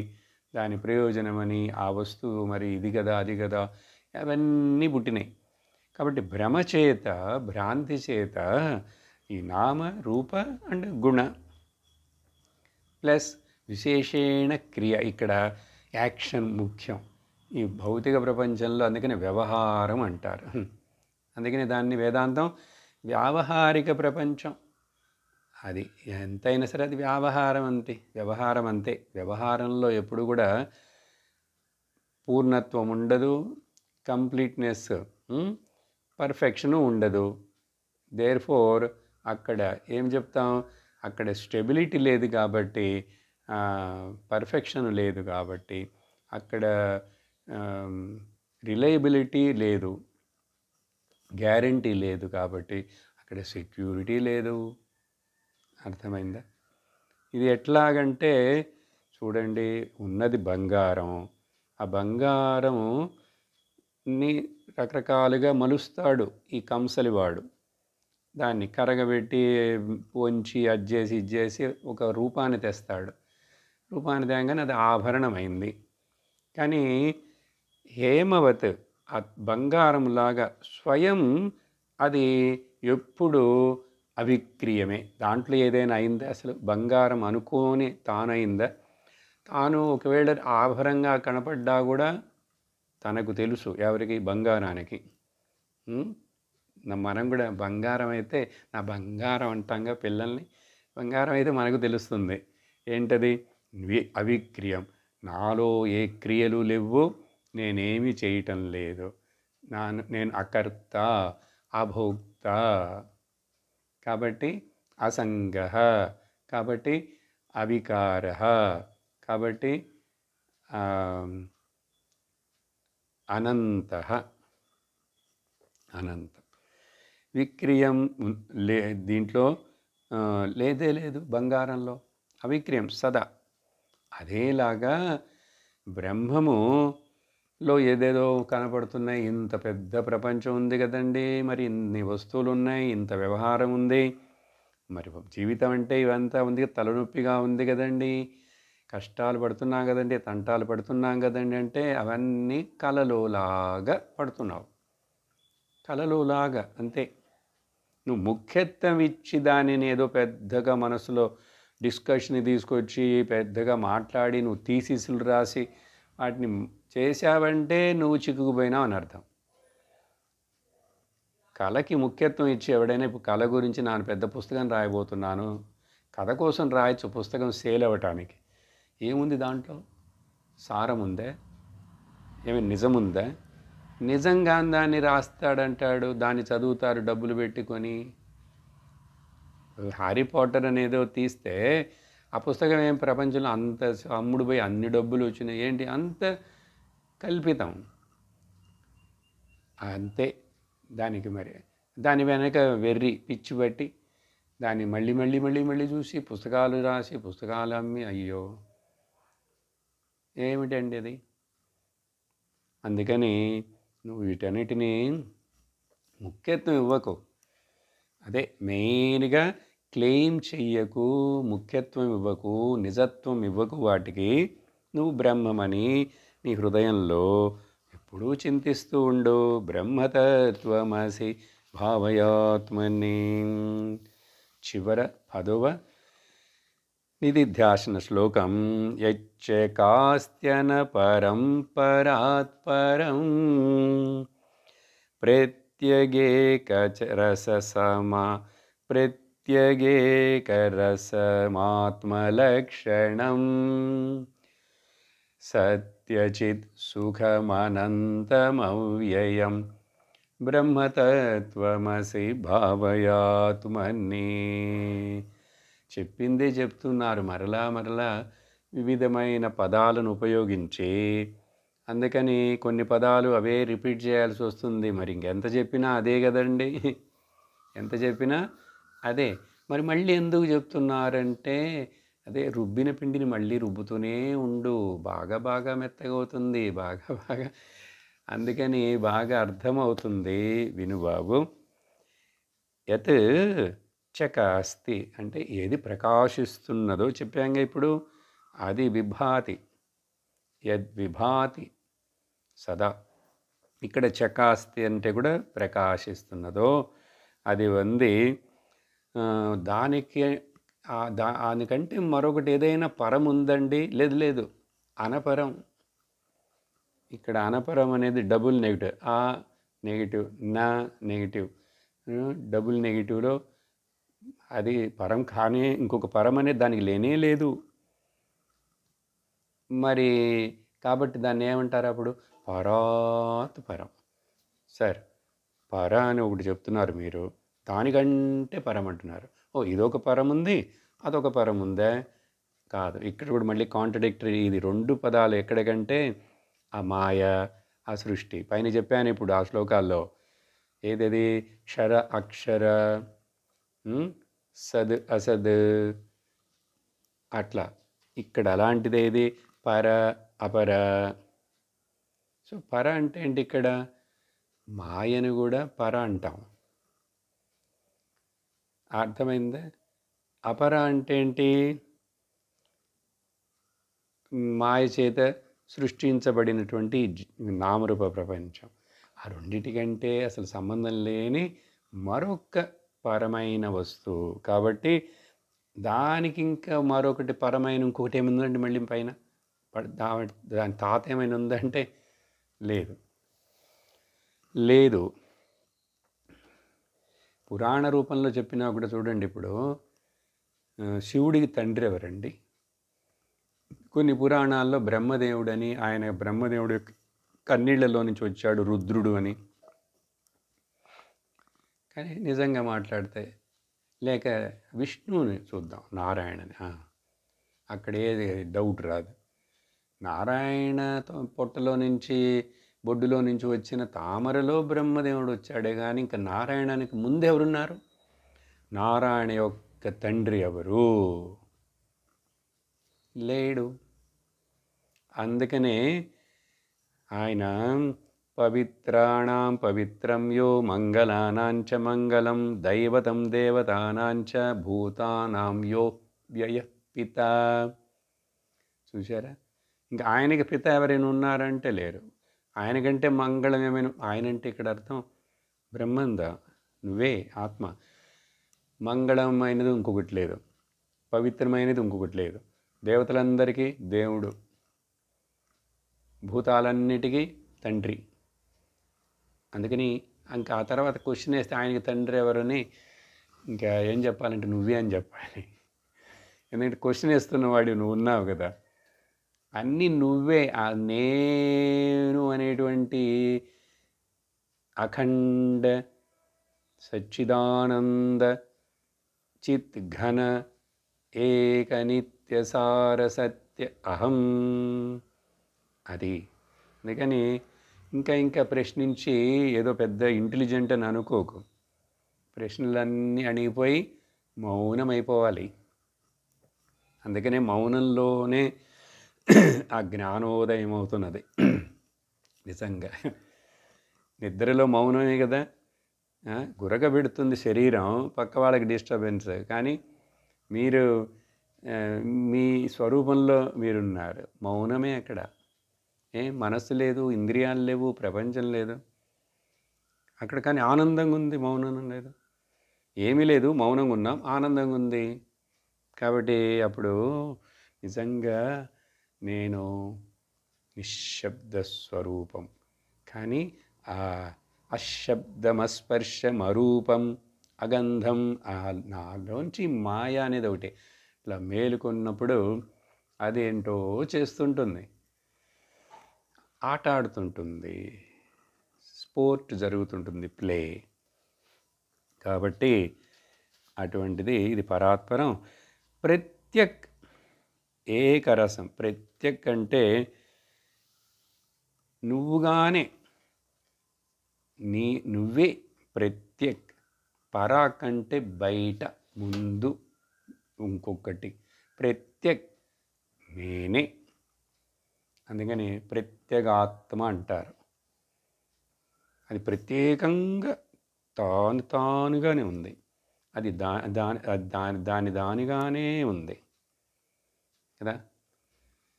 దాని ప్రయోజనమని, ఆ వస్తువు మరి ఇది కదా అది కదా అవన్నీ పుట్టినాయి. కాబట్టి భ్రమ చేత భ్రాంతి చేత ఈ నామ రూప అండ్ గుణ ప్లస్ విశేషణ క్రియ, ఇక్కడ యాక్షన్ ముఖ్యం ఈ భౌతిక ప్రపంచంలో. అందుకని వ్యవహారం అంటారు. అందుకని దాన్ని వేదాంతం వ్యావహారిక ప్రపంచం. అది ఎంతైనా సరే అది వ్యవహారం అంతే. వ్యవహారంలో ఎప్పుడు కూడా పూర్ణత్వం ఉండదు, కంప్లీట్నెస్ పర్ఫెక్షను ఉండదు. దేర్ఫోర్ అక్కడ ఏం చెప్తాం, అక్కడ స్టెబిలిటీ లేదు కాబట్టి, పర్ఫెక్షన్ లేదు కాబట్టి, అక్కడ రిలయబిలిటీ లేదు, గ్యారంటీ లేదు కాబట్టి అక్కడ సెక్యూరిటీ లేదు. అర్థమైందా? ఇది ఎట్లాగంటే చూడండి, ఉన్నది బంగారం. ఆ బంగారంని రకరకాలుగా మలుస్తాడు ఈ కంసలివాడు. దాన్ని కరగబెట్టి వంచి ఇచ్చేసి ఒక రూపాన్ని తెస్తాడు. రూపాన్ని తేగానే అది ఆభరణమైంది. కానీ హేమవత్ ఆ బంగారంలాగా స్వయం అది ఎప్పుడు అవిక్రియమే. దాంట్లో ఏదైనా అయిందా? అసలు బంగారం అనుకోని తానైందా? తాను ఒకవేళ ఆభరణంగా కనపడ్డా కూడా తనకు తెలుసు, ఎవరికి? బంగారానికి. మనం కూడా బంగారం అయితే నా బంగారం అంటాంగా పిల్లల్ని. బంగారం అయితే మనకు తెలుస్తుంది ఏంటది? అవిక్రియం. నాలో ఏ క్రియలు లేవు, నేనేమి చేయటం లేదు, నేను అకర్త అభోక్త కాబట్టి అసంగ, కాబట్టి అవికార, కాబట్టి అనంత. విక్రియం దీంట్లో లేదే లేదు, బంగారంలో అవిక్రియం సదా. అదేలాగా బ్రహ్మములో ఏదేదో కనపడుతున్నాయి. ఇంత పెద్ద ప్రపంచం ఉంది కదండి, మరి ఇన్ని వస్తువులు ఉన్నాయి, ఇంత వ్యవహారం ఉంది, మరి జీవితం అంటే ఇవంతా ఉంది, తలనొప్పిగా ఉంది కదండి, కష్టాలు పడుతున్నాం కదండి, తంటాలు పడుతున్నాం కదండి అంటే అవన్నీ కలలోలాగా పడుతున్నావు. కలలోలాగా అంతే. నువ్వు ముఖ్యత్వం ఇచ్చి దానిని ఏదో పెద్దగా మనసులో డిస్కషన్ తీసుకొచ్చి పెద్దగా మాట్లాడి నువ్వు థీసిస్లు రాసి వాటిని చేశావంటే నువ్వు చిక్కుకుపోయినావు అని అర్థం. కళకి ముఖ్యత్వం ఇచ్చి ఎవడైనా ఇప్పుడు కళ గురించి నేను పెద్ద పుస్తకం రాయబోతున్నాను, కథ కోసం రాయొచ్చు, పుస్తకం సేల్ అవ్వటానికి. ఏముంది దాంట్లో? సారం ఉందే? ఏమి నిజముందా? నిజంగా దాన్ని రాస్తాడంటాడు, దాన్ని చదువుతారు డబ్బులు పెట్టుకొని. హ్యారీ పాటర్ అనేదో తీస్తే ఆ పుస్తకం ఏం ప్రపంచంలో అంత అమ్ముడు పోయి అన్ని డబ్బులు వచ్చినాయి ఏంటి? అంత కల్పితం. అంతే. దానికి మరి దాని వెనక వెర్రి పిచ్చి పట్టి దాన్ని మళ్ళీ మళ్ళీ మళ్ళీ మళ్ళీ చూసి పుస్తకాలు రాసి పుస్తకాలు అమ్మి అయ్యో ఏమిటండి అది. అందుకని నువ్వు వీటన్నిటినీ ముఖ్యత్వం ఇవ్వకు. అదే మెయిన్గా క్లెయిమ్ చెయ్యకు, ముఖ్యత్వం ఇవ్వకు, నిజత్వం ఇవ్వకు. వాటికి నువ్వు బ్రహ్మమని నీ హృదయంలో ఎప్పుడూ చింతిస్తూ ఉండు. బ్రహ్మతత్వమసి భావయాత్మని. చివర 10వ నిధిధ్యాసన శ్లోకం. యచ్చకాస్త్యన పరం పరాత్పరం ప్రత్యగేకరసమా ప్రత్యగేకరసమాత్మలక్షణం సత్యచిత్ సుఖమనంతమవ్యయం బ్రహ్మతత్వమసి భావయాత్మని. చెప్పిందే చెప్తున్నారు మరలా మరలా వివిధమైన పదాలను ఉపయోగించి. అందుకని కొన్ని పదాలు అవే రిపీట్ చేయాల్సి వస్తుంది. మరి ఇంకెంత చెప్పినా అదే కదండి, ఎంత చెప్పినా అదే. మరి మళ్ళీ ఎందుకు చెప్తున్నారంటే అదే రుబ్బిన పిండిని మళ్ళీ రుబ్బుతూనే ఉండు, బాగా బాగా మెత్తగా అవుతుంది, బాగా బాగా. అందుకని బాగా అర్థమవుతుంది. వినుబాబు. యత్ చక అస్తి అంటే ఏది ప్రకాశిస్తున్నదో చెప్పాంగా ఇప్పుడు, అది విభాతి. యద్విభాతి సదా. ఇక్కడ చకాస్తి అంటే కూడా ప్రకాశిస్తున్నదో అది ఉంది. దానికి దానికంటే మరొకటి ఏదైనా పరం ఉందండి? లేదు లేదు, అనపరం. ఇక్కడ అనపరం అనేది డబుల్ నెగిటివ్. ఆ నెగిటివ్, నా నెగిటివ్, డబుల్ నెగిటివ్లో అది పరం కానీ ఇంకొక పరం అనేది దానికి లేనే లేదు. మరి కాబట్టి దాన్ని ఏమంటారు అప్పుడు? పరాత్ పరం. సరే, పర అని ఒకటి చెప్తున్నారు మీరు, దానికంటే పరం అంటున్నారు. ఓ ఇదొక పరం ఉంది, అదొక పరం ఉందే? కాదు. ఇక్కడ కూడా మళ్ళీ కాంట్రడిక్టరీ. ఇది 2 పదాలు ఎక్కడికంటే ఆ మాయ, ఆ సృష్టి. పైన చెప్పాను ఇప్పుడు ఆ శ్లోకాల్లో. ఏదది? క్షర అక్షర, సద్ అసద్, అట్లా. ఇక్కడ అలాంటిది ఏది? పర అపర. సో పర అంటే ఏంటి? ఇక్కడ మాయను కూడా పర అంటాం. అర్థమైందా? అపర అంటే ఏంటి? మాయ చేత సృష్టించబడినటువంటి నామరూప ప్రపంచం. ఆ రెండిటికంటే అసలు సంబంధం లేని మరొక పరమైన వస్తువు. కాబట్టి దానికి ఇంకా మరొకటి పరమైన ఇంకొకటి ఏముందండి మళ్ళీ పైన? దాని తాత ఏమైనా ఉందంటే లేదు లేదు. పురాణ రూపంలో చెప్పినా కూడా చూడండి. ఇప్పుడు శివుడికి తండ్రి ఎవరండి? కొన్ని పురాణాల్లో బ్రహ్మదేవుడని, ఆయన బ్రహ్మదేవుడు కన్నీళ్లలో నుంచి వచ్చాడు రుద్రుడు అని. కానీ నిజంగా మాట్లాడితే లేక విష్ణువుని చూద్దాం, నారాయణని, అక్కడ ఏది డౌట్ రాదు. నారాయణ పొట్టలో నుంచి, బొడ్డులో నుంచి వచ్చిన తామరలో బ్రహ్మదేవుడు వచ్చాడే కానీ ఇంకా నారాయణానికి ముందెవరున్నారు? నారాయణ యొక్క తండ్రి ఎవరు? లేడు. అందుకనే ఆయన పవిత్రాణం పవిత్రం యో మంగళానాంచ మంగళం దైవతం దేవతానాంచ భూతానాం యో వ్యయ పిత. చూసారా? ఇంకా ఆయనకి పిత ఎవరైనా ఉన్నారంటే లేరు. ఆయనకంటే మంగళం ఏమైనా? ఆయనంటే ఇక్కడ అర్థం బ్రహ్మందా, నువ్వే ఆత్మ. మంగళమైనది ఇంకొకటి లేదు, పవిత్రమైనది ఇంకొకటి లేదు. దేవతలందరికీ దేవుడు, భూతాలన్నిటికీ తండ్రి. అందుకని ఇంకా ఆ తర్వాత క్వశ్చన్ వేస్తే ఆయనకి తండ్రి ఎవరని ఇంకా ఏం చెప్పాలంటే నువ్వే అని చెప్పాలి. ఎందుకంటే క్వశ్చన్ వేస్తున్నవాడు నువ్వు ఉన్నావు కదా. అన్నీ నువ్వే. ఆ నేను అనేటువంటి అఖండ సచ్చిదానంద చిత్ ఘన ఏక నిత్య సార సత్య అహం. అది. అందుకని ఇంకా ప్రశ్నించి ఏదో పెద్ద ఇంటెలిజెంట్ అని అనుకోకు. ప్రశ్నలన్నీ అణిగిపోయి మౌనమైపోవాలి. అందుకనే మౌనంలోనే ఆ జ్ఞానోదయం అవుతున్నది. నిజంగా నిద్రలో మౌనమే కదా. గురకబెడుతుంది శరీరం, పక్క వాళ్ళకి డిస్టర్బెన్స్. కానీ మీరు మీ స్వరూపంలో మీరున్నారు. మౌనమే అక్కడ. మనస్సు లేదు, ఇంద్రియాలు లేవు, ప్రపంచం లేదు అక్కడ. కానీ ఆనందంగా ఉంది, మౌనం లేదు, ఏమీ లేదు, మౌనంగా ఉన్నాం, ఆనందంగా ఉంది. కాబట్టి అప్పుడు నిజంగా నేను నిశ్శబ్ద స్వరూపం. కానీ ఆ అశబ్దమస్పర్శమరూపం అగంధం, నాలోంచి మాయ అనేది ఒకటి ఇట్లా మేలుకున్నప్పుడు అదేంటో చేస్తుంటుంది, ఆట ఆడుతుంటుంది, స్పోర్ట్ జరుగుతుంటుంది, ప్లే. కాబట్టి అటువంటిది ఇది పరాత్పరం. ప్రత్యక్ ఏకరసం. ప్రత్యక్ అంటే నువ్వుగానే, నువ్వే ప్రత్యక్. పరాక్ అంటే బయట, ముందు, ఇంకొకటి. ప్రత్యక్ నేనే. అందుకని ప్రత్యేగాత్మ అంటారు. అది ప్రత్యేకంగా తానుగానే ఉంది. అది దానిగానే ఉంది కదా.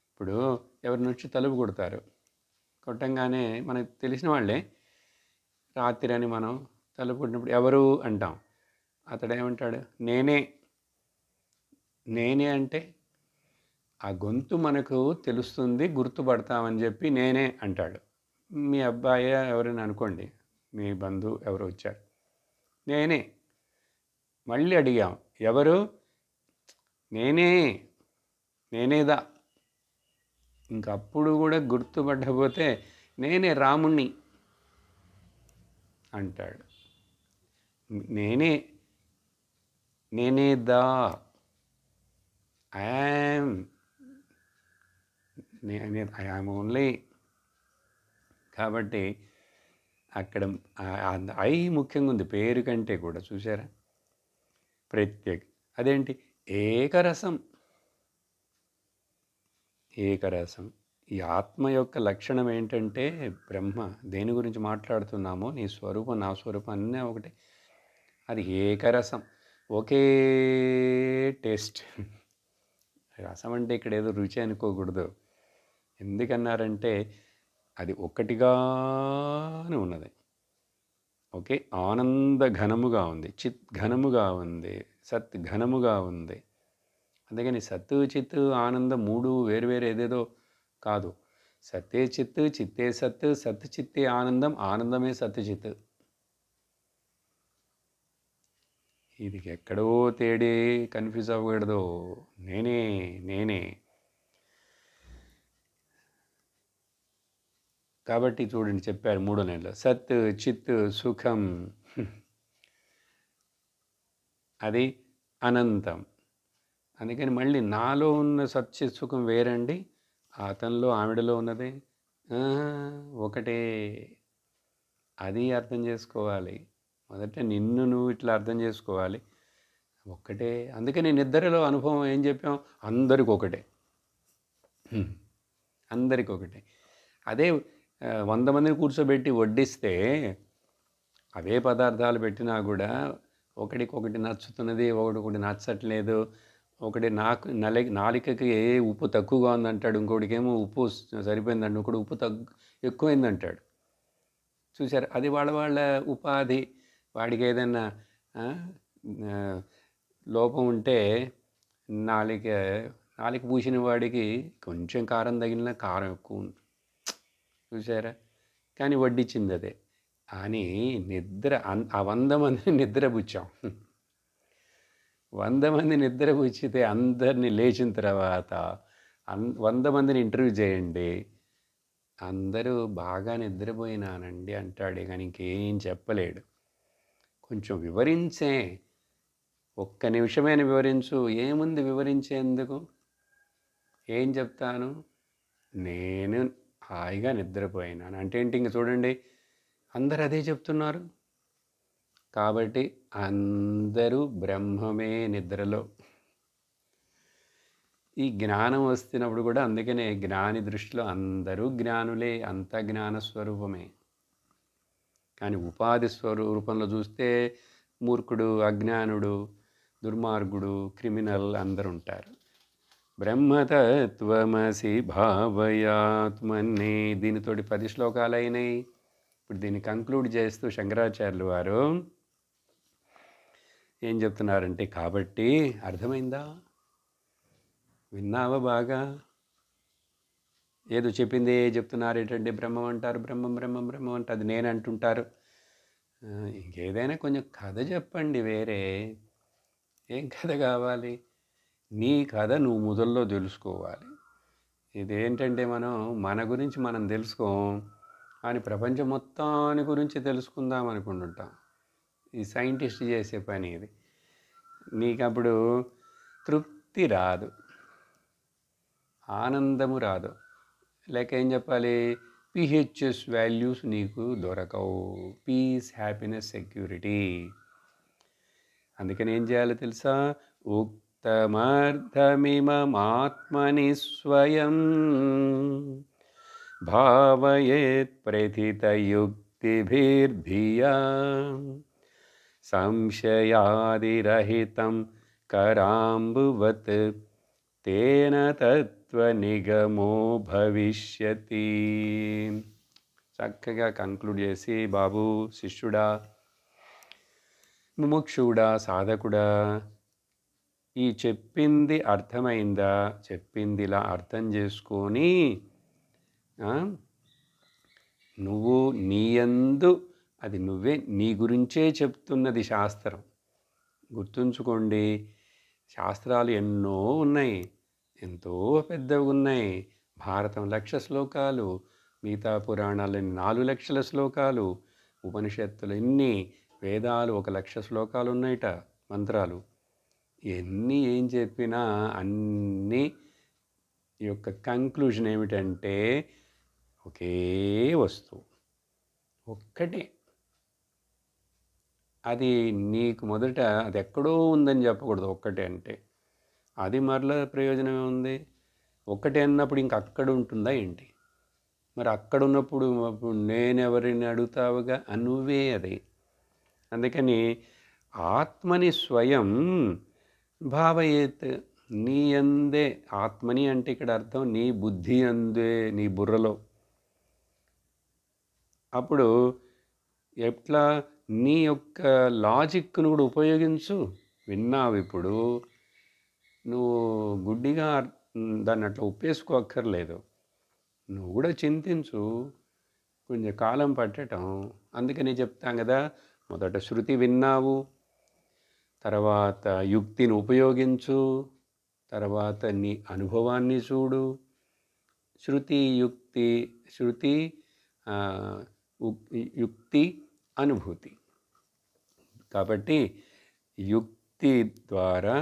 ఇప్పుడు ఎవరి నుంచి తలుపు కొడతారు, కొట్టంగానే మనకు తెలిసిన వాళ్ళే. రాత్రి అని మనం తలుపు కొట్టినప్పుడు ఎవరు అంటాం. అతడు ఏమంటాడు? నేనే. నేనే అంటే ఆ గొంతు మనకు తెలుస్తుంది, గుర్తుపడతామని చెప్పి నేనే అంటాడు. మీ అబ్బాయి ఎవరైనా అనుకోండి, మీ బంధువు ఎవరు వచ్చారు, నేనే. మళ్ళీ అడిగాం, ఎవరు? నేనేదా. ఇంకప్పుడు కూడా గుర్తుపట్టకపోతే నేనే రాముణ్ణి అంటాడు. నేనేదా, ఐఆమ్ ఓన్లీ. కాబట్టి అక్కడ ఐ ముఖ్యంగా ఉంది పేరు కంటే కూడా. చూసారా? ప్రత్యేక. అదేంటి? ఏకరసం. ఏకరసం. ఈ ఆత్మ యొక్క లక్షణం ఏంటంటే బ్రహ్మ. దేని గురించి మాట్లాడుతున్నామో, నీ స్వరూపం నా స్వరూపం అన్నీ ఒకటే. అది ఏకరసం, ఒకే టేస్ట్. రసం అంటే ఇక్కడ ఏదో రుచి అనుకోకూడదు. ఎందుకన్నారంటే అది ఒక్కటిగానే ఉన్నది. ఓకే, ఆనంద ఘనముగా ఉంది, చిత్ ఘనముగా ఉంది, సత్ ఘనముగా ఉంది. అందుకని సత్తు చిత్తు ఆనందం మూడు వేరువేరు ఏదేదో కాదు. సత్తే చిత్తు, చిత్తే సత్, సత్ చిత్తే ఆనందం, ఆనందమే సత్ చిత్. ఇది ఎక్కడో తేడే కన్ఫ్యూజ్ అవ్వకూడదు. నేనే. కాబట్టి చూడండి, చెప్పారు 3 నెలలు సత్ చిత్ సుఖం, అది అనంతం. అందుకని మళ్ళీ నాలో ఉన్న సత్య సుఖం వేరండి, అతనిలో ఆవిడలో ఉన్నది ఒకటే. అది అర్థం చేసుకోవాలి. మొదట నిన్ను నువ్వు ఇట్లా అర్థం చేసుకోవాలి, ఒక్కటే. అందుకని నిద్రలో అనుభవం ఏం చెప్పాం? అందరికి ఒకటే. అదే 100 మందిని కూర్చోబెట్టి వడ్డిస్తే అవే పదార్థాలు పెట్టినా కూడా ఒకటికొకటి నచ్చుతున్నది, ఒకటి నచ్చట్లేదు. ఒకటి నాలికకి ఉప్పు తక్కువగా ఉందంటాడు, ఇంకోటికేమో ఉప్పు సరిపోయిందంటాడు, ఇంకోటి ఉప్పు ఎక్కువైందంటాడు. చూసారు? అది వాళ్ళ ఉపాధి. వాడికి ఏదైనా లోపం ఉంటే నాలిక పూసిన వాడికి కొంచెం కారం తగిలిన కారం ఎక్కువ ఉంది. చూసారా? కానీ వడ్డించింది అదే అని నిద్ర. ఆ 100 మందిని నిద్రపుచ్చాం. 100 మంది నిద్రపుచ్చితే అందరినీ లేచిన తర్వాత 100 మందిని ఇంటర్వ్యూ చేయండి, అందరూ బాగా నిద్రపోయినానండి అంటాడే, కానీ ఇంకేం చెప్పలేడు. కొంచెం వివరించే, ఒక్క నిమిషమైన వివరించు. ఏముంది వివరించేందుకు? ఏం చెప్తాను? నేను హాయిగా నిద్రపోయినాను. అంటే ఏంటి ఇంక చూడండి, అందరూ అదే చెప్తున్నారు. కాబట్టి అందరూ బ్రహ్మమే నిద్రలో. ఈ జ్ఞానం వస్తున్నప్పుడు కూడా అందుకనే జ్ఞాని దృష్టిలో అందరూ జ్ఞానులే, అంతా జ్ఞాన స్వరూపమే. కానీ ఉపాధి స్వరూపంలో చూస్తే మూర్ఖుడు, అజ్ఞానుడు, దుర్మార్గుడు, క్రిమినల్ అందరూ ఉంటారు. బ్రహ్మతత్వమసి భావయాత్మన్నే, దీనితోటి 10 శ్లోకాలు అయినాయి. ఇప్పుడు దీన్ని కంక్లూడ్ చేస్తూ శంకరాచార్యులు వారు ఏం చెప్తున్నారంటే, కాబట్టి అర్థమైందా, విన్నావా బాగా, ఏదో చెప్పింది చెప్తున్నారు ఏంటంటే బ్రహ్మం అంటారు, బ్రహ్మం బ్రహ్మం బ్రహ్మం అంటే అది నేను అంటుంటారు. ఇంకేదైనా కొంచెం కథ చెప్పండి, వేరే ఏం కథ కావాలి, నీ కథ నువ్వు మొదల్లో తెలుసుకోవాలి. ఇదేంటంటే మనం మన గురించి మనం తెలుసుకోం, కానీ ప్రపంచం మొత్తాన్ని గురించి తెలుసుకుందాం అనుకుంటుంటాం. ఈ సైంటిస్ట్ చేసే పని ఇది. నీకు అప్పుడు తృప్తి రాదు, ఆనందము రాదు, లేక ఏం చెప్పాలి, పిహెచ్ఎస్ వాల్యూస్ నీకు దొరకవు, పీస్, హ్యాపీనెస్, సెక్యూరిటీ. అందుకని ఏం చేయాలో తెలుసా, ఉక్తమర్థమిమమాత్మని స్వయం భావయేత్ ప్రథితయుక్తిభిర్ధియా సంశయాదిరహితం కరాంబువత్ తేన తత్వనిగమో భవిష్యతి. చక్కగా కంక్లూడ్ చేసి, బాబు శిష్యుడా, ముముక్షుడా, సాధకుడా, ఈ చెప్పింది అర్థమైందా, చెప్పింది ఇలా అర్థం చేసుకొని నువ్వు నీయందు, అది నువ్వే, నీ గురించే చెప్తున్నది శాస్త్రం. గుర్తుంచుకోండి, శాస్త్రాలు ఎన్నో ఉన్నాయి, ఎంతో పెద్దవి ఉన్నాయి. భారతం 1,00,000 శ్లోకాలు, మిగతా పురాణాలు 4,00,000 శ్లోకాలు, ఉపనిషత్తులు ఎన్ని, వేదాలు 1,00,000 శ్లోకాలు ఉన్నాయిట, మంత్రాలు. ఎన్ని ఏం చెప్పినా అన్నీ యొక్క కంక్లూజన్ ఏమిటంటే ఒకే వస్తువు, ఒక్కటే. అది నీకు మొదట అది ఎక్కడో ఉందని చెప్పకూడదు, ఒక్కటే అంటే. అది మరలా ప్రయోజనం ఏముంది, ఒక్కటే అన్నప్పుడు ఇంక అక్కడ ఉంటుందా ఏంటి, మరి అక్కడ ఉన్నప్పుడు నేనెవరిని అడుగుతావుగా, నువ్వే అది. అందుకని ఆత్మని స్వయం భావయేత్, నీ అందే, ఆత్మని అంటే ఇక్కడ అర్థం నీ బుద్ధి అందే, నీ బుర్రలో. అప్పుడు ఎట్లా, నీ యొక్క లాజిక్ను కూడా ఉపయోగించు. విన్నావు ఇప్పుడు, నువ్వు గుడ్డిగా దాన్ని అట్లా ఒప్పేసుకోక్కర్లేదు, నువ్వు కూడా చింతించు, కొంచెం కాలం పట్టటం. అందుకని చెప్తాం కదా, మొదట శృతి విన్నావు, తర్వాత యుక్తిని ఉపయోగించు, తర్వాత నీ అనుభవాన్ని చూడు. శృతి యుక్తి అనుభూతి. కాబట్టి యుక్తి ద్వారా,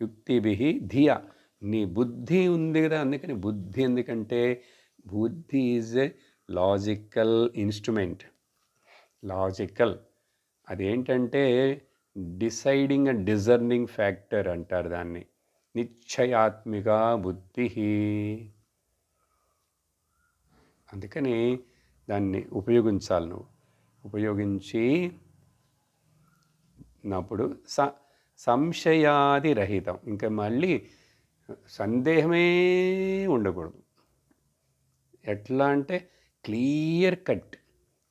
యుక్తిభిః ధియా, నీ బుద్ధి ఉంది కదా, అందుకని బుద్ధి, ఎందుకంటే బుద్ధి is a logical instrument. Logical, అదేంటంటే డిసైడింగ్ అండ్ డిజర్నింగ్ ఫ్యాక్టర్ అంటారు దాన్ని. నిశ్చయాత్మిక బుద్ధి. అందుకని దాన్ని ఉపయోగించాలి, నువ్వు ఉపయోగించి నప్పుడు సంశయాదిరహితం, ఇంకా మళ్ళీ సందేహమే ఉండకూడదు. ఎట్లా అంటే క్లియర్ కట్,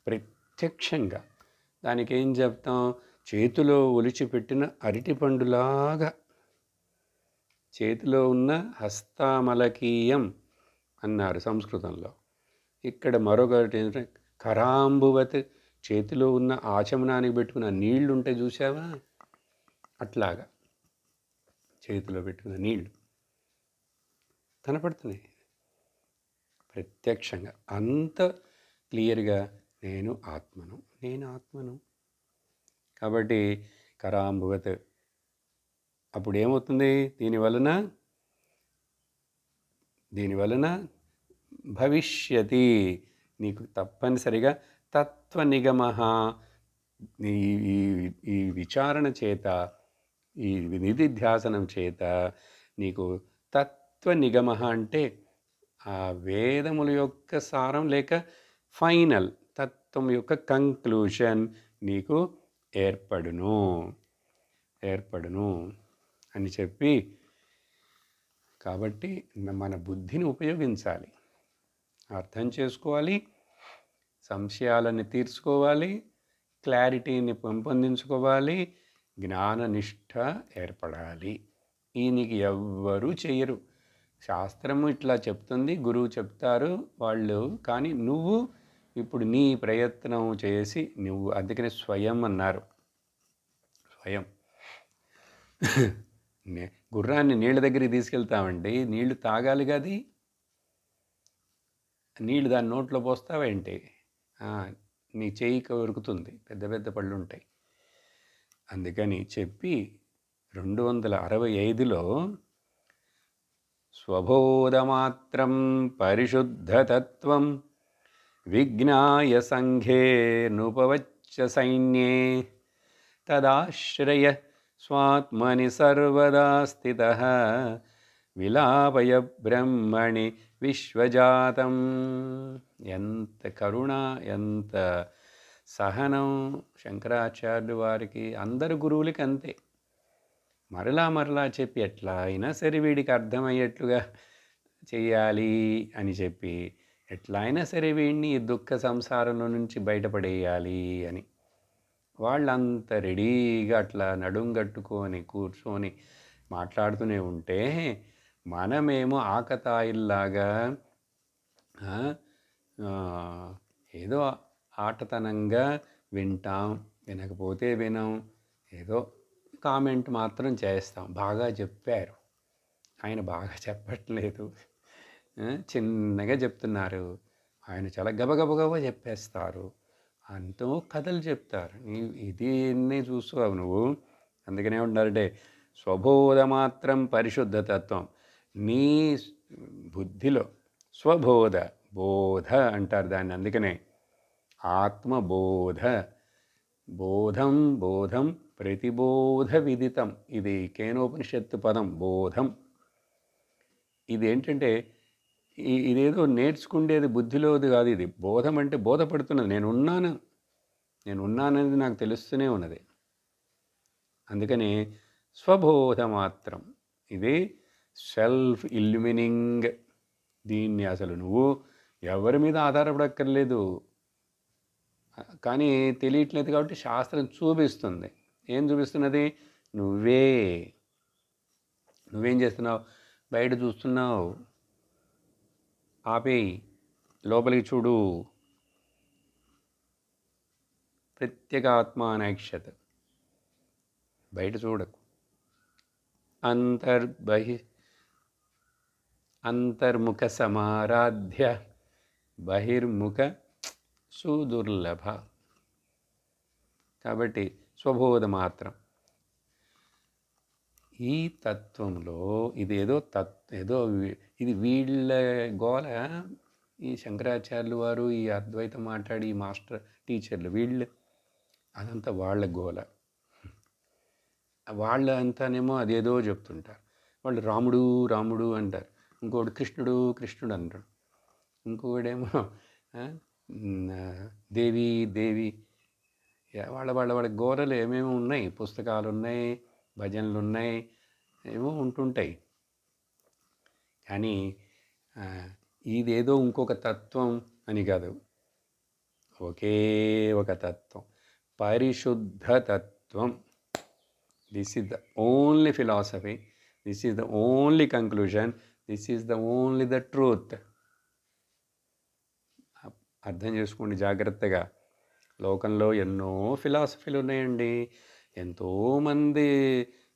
ప్రత్యక్షంగా. దానికి ఏం చెప్తాం, చేతిలో ఒలిచిపెట్టిన అరటిపండులాగా, చేతిలో ఉన్న హస్తామలకీయం అన్నారు సంస్కృతంలో. ఇక్కడ మరొకటి ఏంటంటే కరాంబువత్, చేతిలో ఉన్న ఆచమనానికి పెట్టుకున్న నీళ్లు ఉంటాయి చూసావా, అట్లాగా చేతిలో పెట్టుకున్న నీళ్లు కనపడుతున్నాయి ప్రత్యక్షంగా, అంత క్లియర్గా నేను ఆత్మను, నేను ఆత్మను. కాబట్టి కరాంబువత్. అప్పుడు ఏమవుతుంది, దీనివలన భవిష్యతి, నీకు తప్పనిసరిగా తత్వనిగమ, ఈ ఈ ఈ విచారణ చేత, ఈ నిధిధ్యాసనం చేత నీకు తత్వనిగమ అంటే ఆ వేదముల యొక్క సారం లేక ఫైనల్ తత్వం యొక్క కంక్లూషన్ నీకు ఏర్పడును అని చెప్పి, కాబట్టి మన బుద్ధిని ఉపయోగించాలి, అర్థం చేసుకోవాలి, సంశయాలను తీర్చుకోవాలి, క్లారిటీని పెంపొందించుకోవాలి, జ్ఞాననిష్ట ఏర్పడాలి. ఈ నీకు ఎవ్వరూ చెయ్యరు. శాస్త్రము ఇట్లా చెప్తుంది, గురువు చెప్తారు వాళ్ళు, కానీ నువ్వు ఇప్పుడు నీ ప్రయత్నం చేసి నువ్వు, అందుకనే స్వయం అన్నారు. స్వయం గుర్రాన్ని నీళ్ళ దగ్గరికి తీసుకెళ్తామండి, నీళ్లు తాగాలి కది, నీళ్ళు దాని నోట్లో పోస్తావేంటి, నీ చేయి కొరుకుతుంది, పెద్ద పెద్ద పళ్ళు ఉంటాయి. అందుకని చెప్పి 265లో స్వబోధమాత్రం పరిశుద్ధతత్వం విజ్ఞాయ సంఘే నుపవచ్చ సైన్యే తదాశ్రయ స్వాత్మని సర్వదా స్థితః విలాపయ బ్రహ్మణి విశ్వజాతం. ఎంత కరుణ, ఎంత సహనం శంకరాచార్యులు వారికి. అందరు గురువులకి అంతే, మరలా చెప్పి ఎట్లా అయినా సరే వీడికి అర్థమయ్యేట్లుగా చెయ్యాలి అని చెప్పి, ఎట్లా అయినా సరే వీడిని ఈ దుఃఖ సంసారంలో నుంచి బయటపడేయాలి అని వాళ్ళంత రెడీగా అట్లా నడుంగట్టుకొని కూర్చొని మాట్లాడుతూనే ఉంటే, మనమేమో ఆకతాయిల్లాగా ఏదో ఆటతనంగా వింటాం, వినకపోతే వినం, ఏదో కామెంట్ మాత్రం చేస్తాం. బాగా చెప్పారు, ఆయన బాగా చెప్పట్లేదు, చిన్నగా చెప్తున్నారు, ఆయన చాలా గబగబగబా చెప్పేస్తారు, అంతో కథలు చెప్తారు. దీన్ని చూస్తావు నువ్వు. అందుకనే ఉంటారంటే స్వబోధమాత్రం పరిశుద్ధతత్వం, నీ బుద్ధిలో స్వబోధ, బోధ అంటారు దాన్ని. అందుకనే ఆత్మబోధ, బోధం ప్రతిబోధ విదితం, ఇది కేనోపనిషత్తు పదం బోధం. ఇదేంటంటే ఇదేదో నేర్చుకుండేది బుద్ధిలోది కాదు, ఇది బోధం అంటే బోధపడుతున్నది, నేనున్నాననేది నాకు తెలుస్తూనే ఉన్నది. అందుకని స్వబోధ మాత్రం, ఇది సెల్ఫ్ ఇల్యూమినింగ్. దీన్ని అసలు నువ్వు ఎవరి మీద ఆధారపడక్కర్లేదు, కానీ తెలియట్లేదు కాబట్టి శాస్త్రం చూపిస్తుంది. ఏం చూపిస్తున్నది? నువ్వేం చేస్తున్నావు? బయట చూస్తున్నావు, ఆపేయి, లోపలికి చూడు. ప్రత్యేగాత్మానైక్షత, బయట చూడకు. అంతర్ముఖ సమారాధ్య బహిర్ముఖ సుదుర్లభ. కాబట్టి స్వబోధ మాత్రం. ఈ తత్వంలో ఇదేదో ఇది వీళ్ళ గోల. ఈ శంకరాచార్యులు వారు, ఈ అద్వైతం మాట్లాడి ఈ మాస్టర్ టీచర్లు, వీళ్ళు అదంతా వాళ్ళ గోల. వాళ్ళ అంతానేమో అదేదో చెప్తుంటారు. వాళ్ళు రాముడు అంటారు, ఇంకోటి కృష్ణుడు అంటాడు, ఇంకోడేమో దేవి. వాళ్ళ గోరలు ఏమేమో ఉన్నాయి, పుస్తకాలు ఉన్నాయి, భజనలు ఉన్నాయి, ఏమో ఉంటుంటాయి. కానీ ఇదేదో ఇంకొక తత్వం అని కాదు, ఒకే ఒక తత్వం, పరిశుద్ధ తత్వం. This is the only philosophy, this is the only conclusion, this is the only the truth. అర్థం చేసుకోండి జాగ్రత్తగా. లోకంలో ఎన్నో ఫిలాసఫీలు ఉన్నాయండి, ఎంతోమంది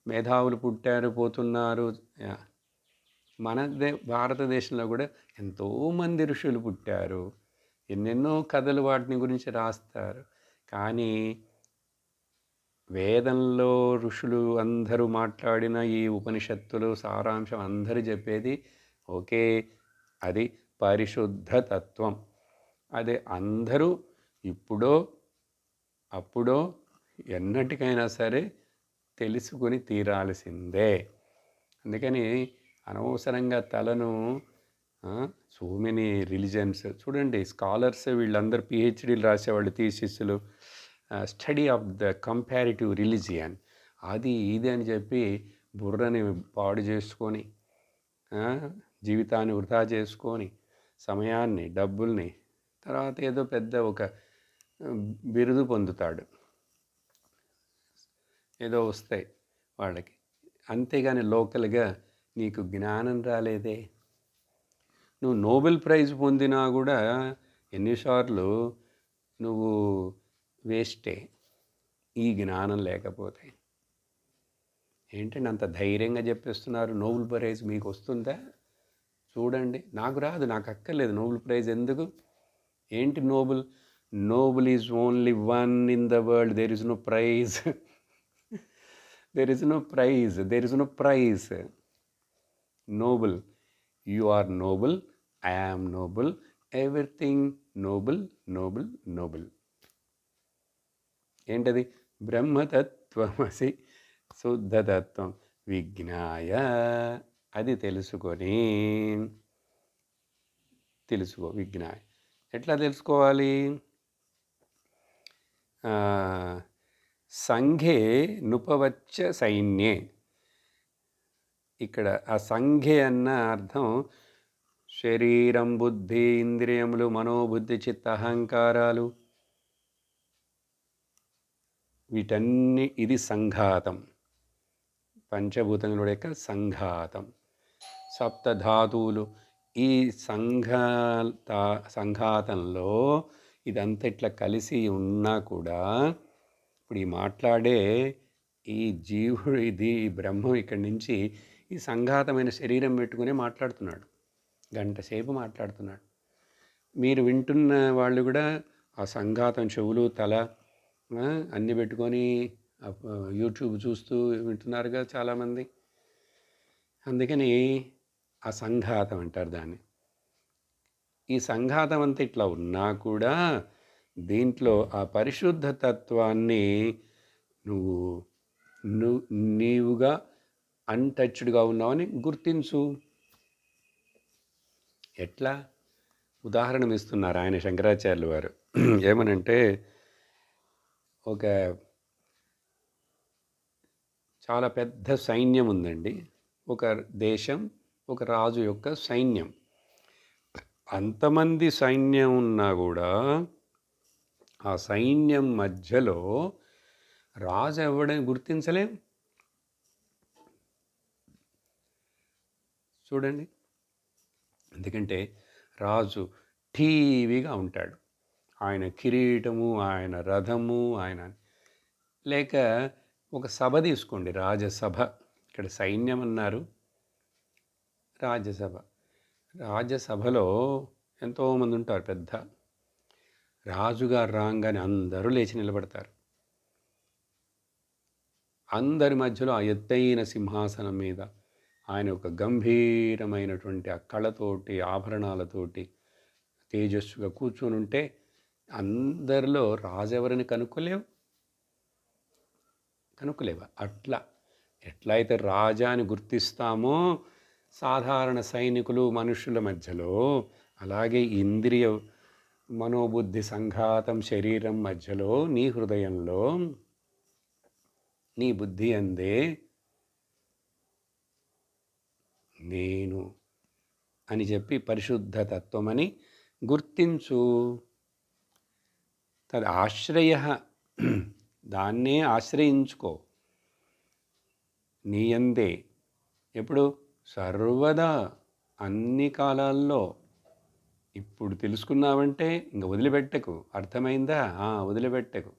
మేధావులు పుట్టారు పోతున్నారు. మన భారతదేశంలో కూడా ఎంతోమంది ఋషులు పుట్టారు, ఎన్నెన్నో కథలు వాటిని గురించి రాస్తారు. కానీ వేదంలో ఋషులు అందరూ మాట్లాడిన ఈ ఉపనిషత్తులు సారాంశం అందరూ చెప్పేది ఓకే, అది పరిశుద్ధతత్వం. అదే అందరూ ఇప్పుడో అప్పుడో ఎన్నటికైనా సరే తెలుసుకుని తీరాల్సిందే. అందుకని అనవసరంగా తలను సో మెనీ రిలిజన్స్ చూడండి, స్కాలర్స్ వీళ్ళందరూ పిహెచ్డీలు రాసేవాళ్ళు, థీసిస్లు, study of the comparative religion, అది ఇది అని చెప్పి బుర్రని పాడు చేసుకొని, జీవితాన్ని వృధా చేసుకొని, సమయాన్ని, డబ్బుల్ని, తర్వాత ఏదో పెద్ద ఒక బిరుదు పొందుతాడు, ఏదో వస్తాయి వాళ్ళకి. అంతేగాని లోకల్గా నీకు జ్ఞానం రాలేదే. నువ్వు నోబెల్ ప్రైజ్ పొందినా కూడా ఎన్నిసార్లు నువ్వు వేస్టే ఈ జ్ఞానం లేకపోతే. ఏంటంటే అంత ధైర్యంగా చెప్పేస్తున్నారు నోబెల్ ప్రైజ్ మీకు వస్తుందా? చూడండి, నాకు రాదు, నాకు అక్కర్లేదు నోబెల్ ప్రైజ్. ఎందుకు? ఏంటి Nobel? Nobel is only one in the world, there is no prize. There is no prize, there is no prize. Nobel, you are noble, I am noble, everything noble, noble, noble. ఏంటది? బ్రహ్మతత్వమసి శుద్ధతత్వం విజ్ఞాయ. అది తెలుసుకో, విజ్ఞాయ. ఎట్లా తెలుసుకోవాలి? సంఘే నుపవచ్చ సైన్యే. ఇక్కడ ఆ సంఘే అన్న అర్థం శరీరం, బుద్ధి, ఇంద్రియములు, మనోబుద్ధి, చిత్త, అహంకారాలు, వీటన్ని ఇది సంఘాతం, పంచభూతముల యొక్క సంఘాతం. సప్తధాతువులు ఈ సంఘాతంలో ఇదంతా ఇట్లా కలిసి ఉన్నా కూడా ఇప్పుడు ఈ మాట్లాడే ఈ జీవుడు, ఇది బ్రహ్మం ఇక్కడి నుంచి ఈ సంఘాతమైన శరీరం పెట్టుకునే మాట్లాడుతున్నాడు, గంట సేపు మాట్లాడుతున్నాడు. మీరు వింటున్న వాళ్ళు కూడా ఆ సంఘాతం చెవులు, తల అన్నీ పెట్టుకొని యూట్యూబ్ చూస్తూ వింటున్నారుగా చాలామంది. అందుకని ఆ సంఘాతం అంటారు దాన్ని. ఈ సంఘాతం అంతా ఇట్లా ఉన్నా కూడా దీంట్లో ఆ పరిశుద్ధ తత్వాన్ని నీవుగా అన్టచ్డ్గా ఉన్నావని గుర్తించు. ఎట్లా? ఉదాహరణ ఇస్తున్నారు ఆయన శంకరాచార్యులు వారు. ఏమనంటే, ఒక చాలా పెద్ద సైన్యం ఉందండి, ఒక దేశం, ఒక రాజు యొక్క సైన్యం. అంతమంది సైన్యం ఉన్నా కూడా ఆ సైన్యం మధ్యలో రాజు ఎవడని గుర్తించలేం. చూడండి, ఎందుకంటే రాజు టీవీగా ఉంటాడు, ఆయన కిరీటము, ఆయన రథము, ఆయన లేక ఒక సభ తీసుకోండి, రాజసభ. ఇక్కడ సైన్యం అన్నారు, రాజ్యసభ. రాజ్యసభలో ఎంతోమంది ఉంటారు, పెద్ద రాజుగారు రాగానే అందరూ లేచి నిలబడతారు. అందరి మధ్యలో ఆ ఎత్తైన సింహాసనం మీద ఆయన ఒక గంభీరమైనటువంటి ఆ కళతోటి, ఆభరణాలతోటి తేజస్సుగా కూర్చొని ఉంటే అందరిలో రాజు ఎవరిని కనుక్కోలేవా? అట్లా ఎట్లయితే రాజాని గుర్తిస్తామో సాధారణ సైనికులు, మనుషుల మధ్యలో, అలాగే ఇంద్రియ మనోబుద్ధి సంఘాతం శరీరం మధ్యలో, నీ హృదయంలో, నీ బుద్ధి అందే నేను అని చెప్పి పరిశుద్ధ తత్వమని గుర్తించు. తద్ ఆశ్రయ, దాన్నే ఆశ్రయించుకో నీ యందే. ఎప్పుడు? సర్వదా, అన్ని కాలాల్లో. ఇప్పుడు తెలుసుకున్నావంటే ఇంక వదిలిపెట్టకు. అర్థమైందా? వదిలిపెట్టకు.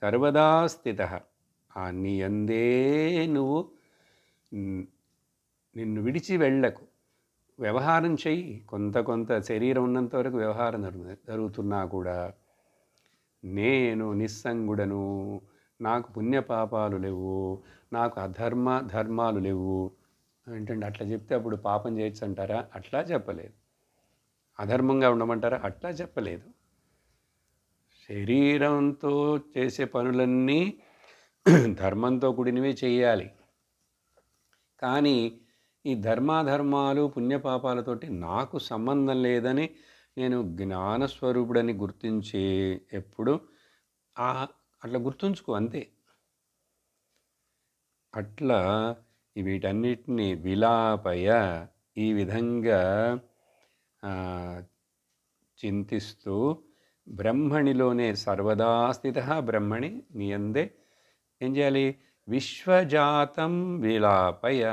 సర్వదా స్థిత, నీ యందే నువ్వు, నిన్ను విడిచి వెళ్ళకు. వ్యవహారం చెయ్యి, కొంత శరీరం ఉన్నంత వరకు వ్యవహారం జరుగుతున్నా కూడా నేను నిస్సంగుడను, నాకు పుణ్యపాపాలు లేవు, నాకు ధర్మాలు లేవు, ఏంటంటే అట్లా చెప్తే అప్పుడు పాపం చేయొచ్చు అంటారా? అట్లా చెప్పలేదు. అధర్మంగా ఉండమంటారా? అట్లా చెప్పలేదు. శరీరంతో చేసే పనులన్నీ ధర్మంతో కూడినవి చేయాలి. కానీ ఈ ధర్మాధర్మాలు పుణ్యపాపాలతోటి నాకు సంబంధం లేదని నేను జ్ఞానస్వరూపుడని గుర్తించి ఎప్పుడు అట్లా గుర్తుంచుకో అంతే. అట్లా వీటన్నిటిని విలాపయ ఈ విధంగా చింతిస్తూ బ్రహ్మణిలోనే సర్వదా స్థిత బ్రహ్మణి నియందే ఏం చేయాలి? విశ్వజాతం విలాపయ.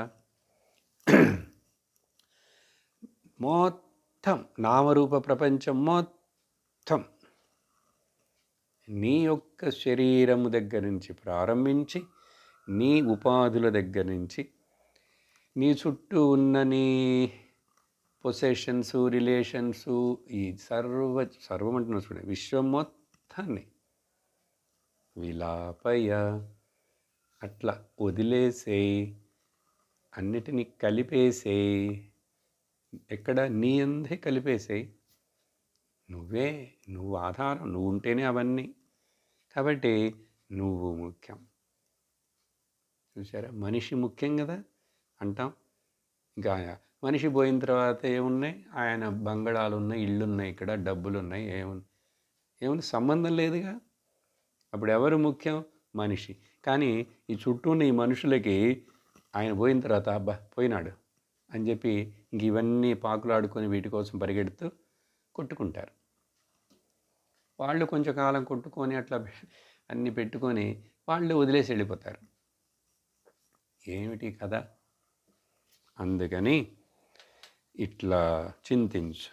మొత్తం నామరూప ప్రపంచం మొత్తం నీ యొక్క శరీరము దగ్గర నుంచి ప్రారంభించి నీ ఉపాధుల దగ్గర నుంచి నీ చుట్టూ ఉన్న నీ పొసెషన్స్, రిలేషన్స్, ఈ సర్వం అంటున్నా చూడండి, విశ్వం మొత్తాన్ని విలాపయ అట్లా వదిలేసేయి, అన్నిటినీ కలిపేసేయి. ఎక్కడ? నీ అందే కలిపేసేయి. నువ్వు ఆధారం, నువ్వు ఉంటేనే అవన్నీ. కాబట్టి నువ్వు ముఖ్యం. చూసారా, మనిషి ముఖ్యం కదా అంటాం. ఇంకా మనిషి పోయిన తర్వాత ఏమున్నాయి? ఆయన బంగళాలు ఉన్నాయి, ఇళ్ళు ఉన్నాయి, ఇక్కడ డబ్బులు ఉన్నాయి, ఏముంది సంబంధం లేదుగా. అప్పుడు ఎవరు ముఖ్యం? మనిషి. కానీ ఈ చుట్టూ ఉన్న ఈ మనుషులకి ఆయన పోయిన తర్వాత అబ్బా పోయినాడు అని చెప్పి ఇంక ఇవన్నీ పాకులాడుకొని వీటి కోసం పరిగెడుతూ కొట్టుకుంటారు. వాళ్ళు కొంచెం కాలం కొట్టుకొని అట్లా అన్నీ పెట్టుకొని వాళ్ళు వదిలేసి వెళ్ళిపోతారు. ఏమిటి కదా? అందుకని ఇట్లా చింతించు.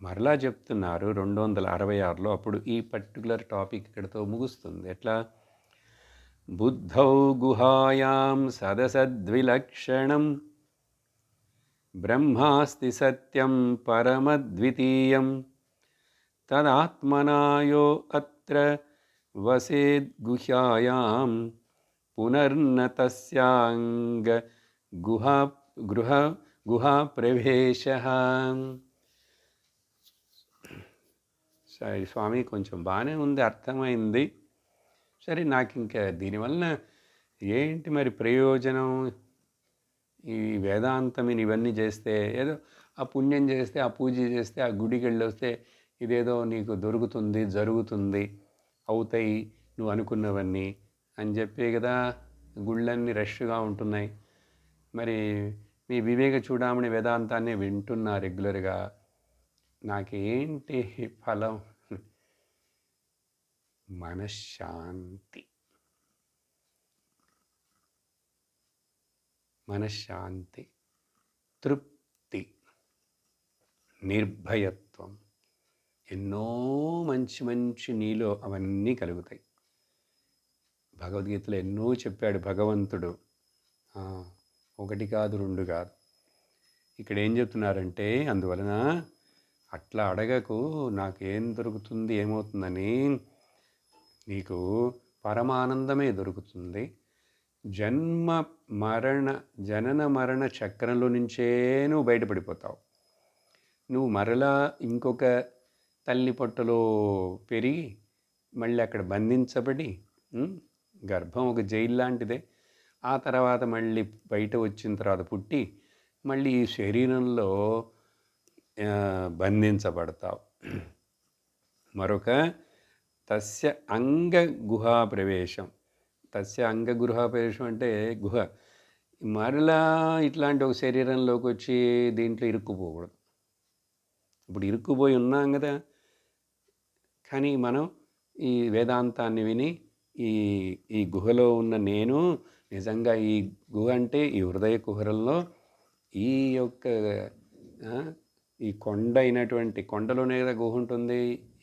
మరలా చెప్తున్నారు 266లో. అప్పుడు ఈ పర్టికులర్ టాపిక్ ఇక్కడితో ముగుస్తుంది. ఎట్లా? బుద్ధౌ గుహాయాం సదసద్విలక్షణం బ్రహ్మాస్తి సత్యం పరమద్వితీయం తదాత్మనాయో అత్ర వసేద్గుహ్యాయాం పునర్న తస్యాంగ గుహా ప్రవేశః. సరే స్వామి, కొంచెం బాగానే ఉంది, అర్థమైంది. సరే, నాకు ఇంకా దీనివల్ల ఏంటి మరి ప్రయోజనం? ఈ వేదాంతం ఇవన్నీ చేస్తే, ఏదో ఆ పుణ్యం చేస్తే, ఆ పూజ చేస్తే, ఆ గుడికి వెళ్ళి వస్తే ఇదేదో నీకు దొరుకుతుంది, జరుగుతుంది, అవుతాయి నువ్వు అనుకున్నవన్నీ అని చెప్పే కదా గుళ్ళన్నీ రష్గా ఉంటున్నాయి. మరి మీ వివేక చూడామణి వేదాంతాన్ని వింటున్నా రెగ్యులర్గా. నాకేంటి ఫలం? మనశ్శాంతి. మనశ్శాంతి, తృప్తి, నిర్భయత్వం, ఎన్నో మంచి మంచి నీలో అవన్నీ కలుగుతాయి. భగవద్గీతలో ఎన్నో చెప్పాడు భగవంతుడు. ఒకటి కాదు, రెండు కాదు. ఇక్కడ ఏం చెప్తున్నారంటే, అందువలన అట్లా అడగకు నాకేం దొరుకుతుంది ఏమవుతుందని. నీకు పరమానందమే దొరుకుతుంది. జనన మరణ చక్రంలో నుంచే నువ్వు బయటపడిపోతావు. నువ్వు మరలా ఇంకొక తల్లి పొట్టలో పెరిగి మళ్ళీ అక్కడ బంధించబడి, గర్భం ఒక జైలు లాంటిదే. ఆ తర్వాత మళ్ళీ బయట వచ్చిన తర్వాత పుట్టి మళ్ళీ ఈ శరీరంలో బంధించబడతావు. మరొక తస్య అంగ గుహా ప్రవేశం. తస్య అంగ గుహా ప్రవేశం అంటే గుహ. మరలా ఇట్లాంటి ఒక శరీరంలోకి వచ్చి దీంట్లో ఇరుక్కుపోకూడదు. ఇప్పుడు ఇరుక్కుపోయి ఉన్నాం కదా. కానీ మనం ఈ వేదాంతాన్ని విని ఈ గుహలో ఉన్న నేను నిజంగా ఈ గుహ అంటే ఈ హృదయ కుహరంలో ఈ యొక్క ఈ కొండ అయినటువంటి కొండలోనే కదా గుహ ఉంటుంది.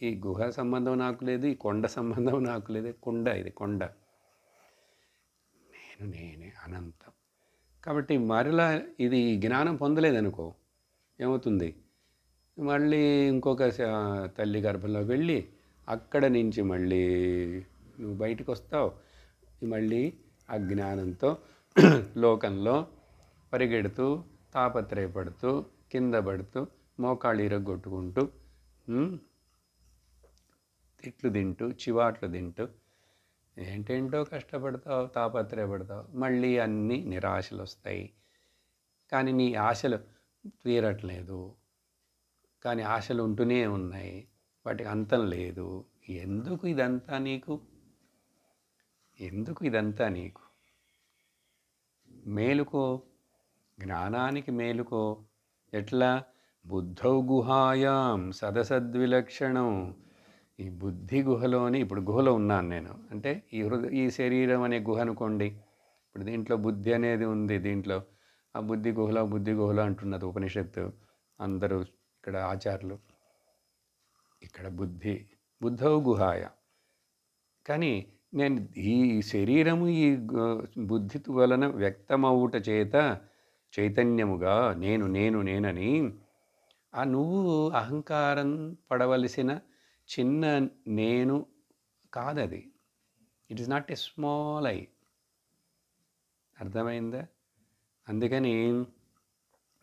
ఈ గుహ సంబంధం నాకు లేదు, ఈ కొండ సంబంధం నాకు లేదు. ఇది కొండ. నేనే అనంతం. కాబట్టి మరలా ఇది జ్ఞానం పొందలేదనుకో ఏమవుతుంది? మళ్ళీ ఇంకొక తల్లి గర్భంలో వెళ్ళి అక్కడ నుంచి మళ్ళీ నువ్వు బయటకు వస్తావు. మళ్ళీ అజ్ఞానంతో లోకంలో పరిగెడుతూ తాపత్రయపడుతూ కింద పడుతూ మోకాళ్ళు ఇరగొట్టుకుంటూ తిట్లు తింటూ చివాట్లు తింటూ ఏంటేంటో కష్టపడతావు, తాపత్రయపడతావు, మళ్ళీ అన్నీ నిరాశలు వస్తాయి. కానీ నీ ఆశలు తీరట్లేదు, కానీ ఆశలు ఉంటూనే ఉన్నాయి, వాటికి అంతం లేదు. ఎందుకు ఇదంతా నీకు? ఎందుకు ఇదంతా నీకు? మేలుకో, జ్ఞానానికి మేలుకో. ఎట్లా? బుద్ధౌ గుహాయాం సదసద్విలక్షణం. ఈ బుద్ధి గుహలోని, ఇప్పుడు గుహలో ఉన్నాను నేను అంటే ఈ శరీరం అనే గుహ అనుకోండి. ఇప్పుడు దీంట్లో బుద్ధి అనేది ఉంది. దీంట్లో ఆ బుద్ధి గుహలో అంటున్నది ఉపనిషత్తు. అందరూ ఇక్కడ ఆచార్యులు. ఇక్కడ బుద్ధౌ గుహాయ. కానీ నేను ఈ శరీరము ఈ బుద్ధి వలన వ్యక్తమవుట చేత చైతన్యముగా నేనని ఆ నువ్వు అహంకారం పడవలసిన చిన్న నేను కాదది. It is not a small I. అర్థమైందా? అందుకని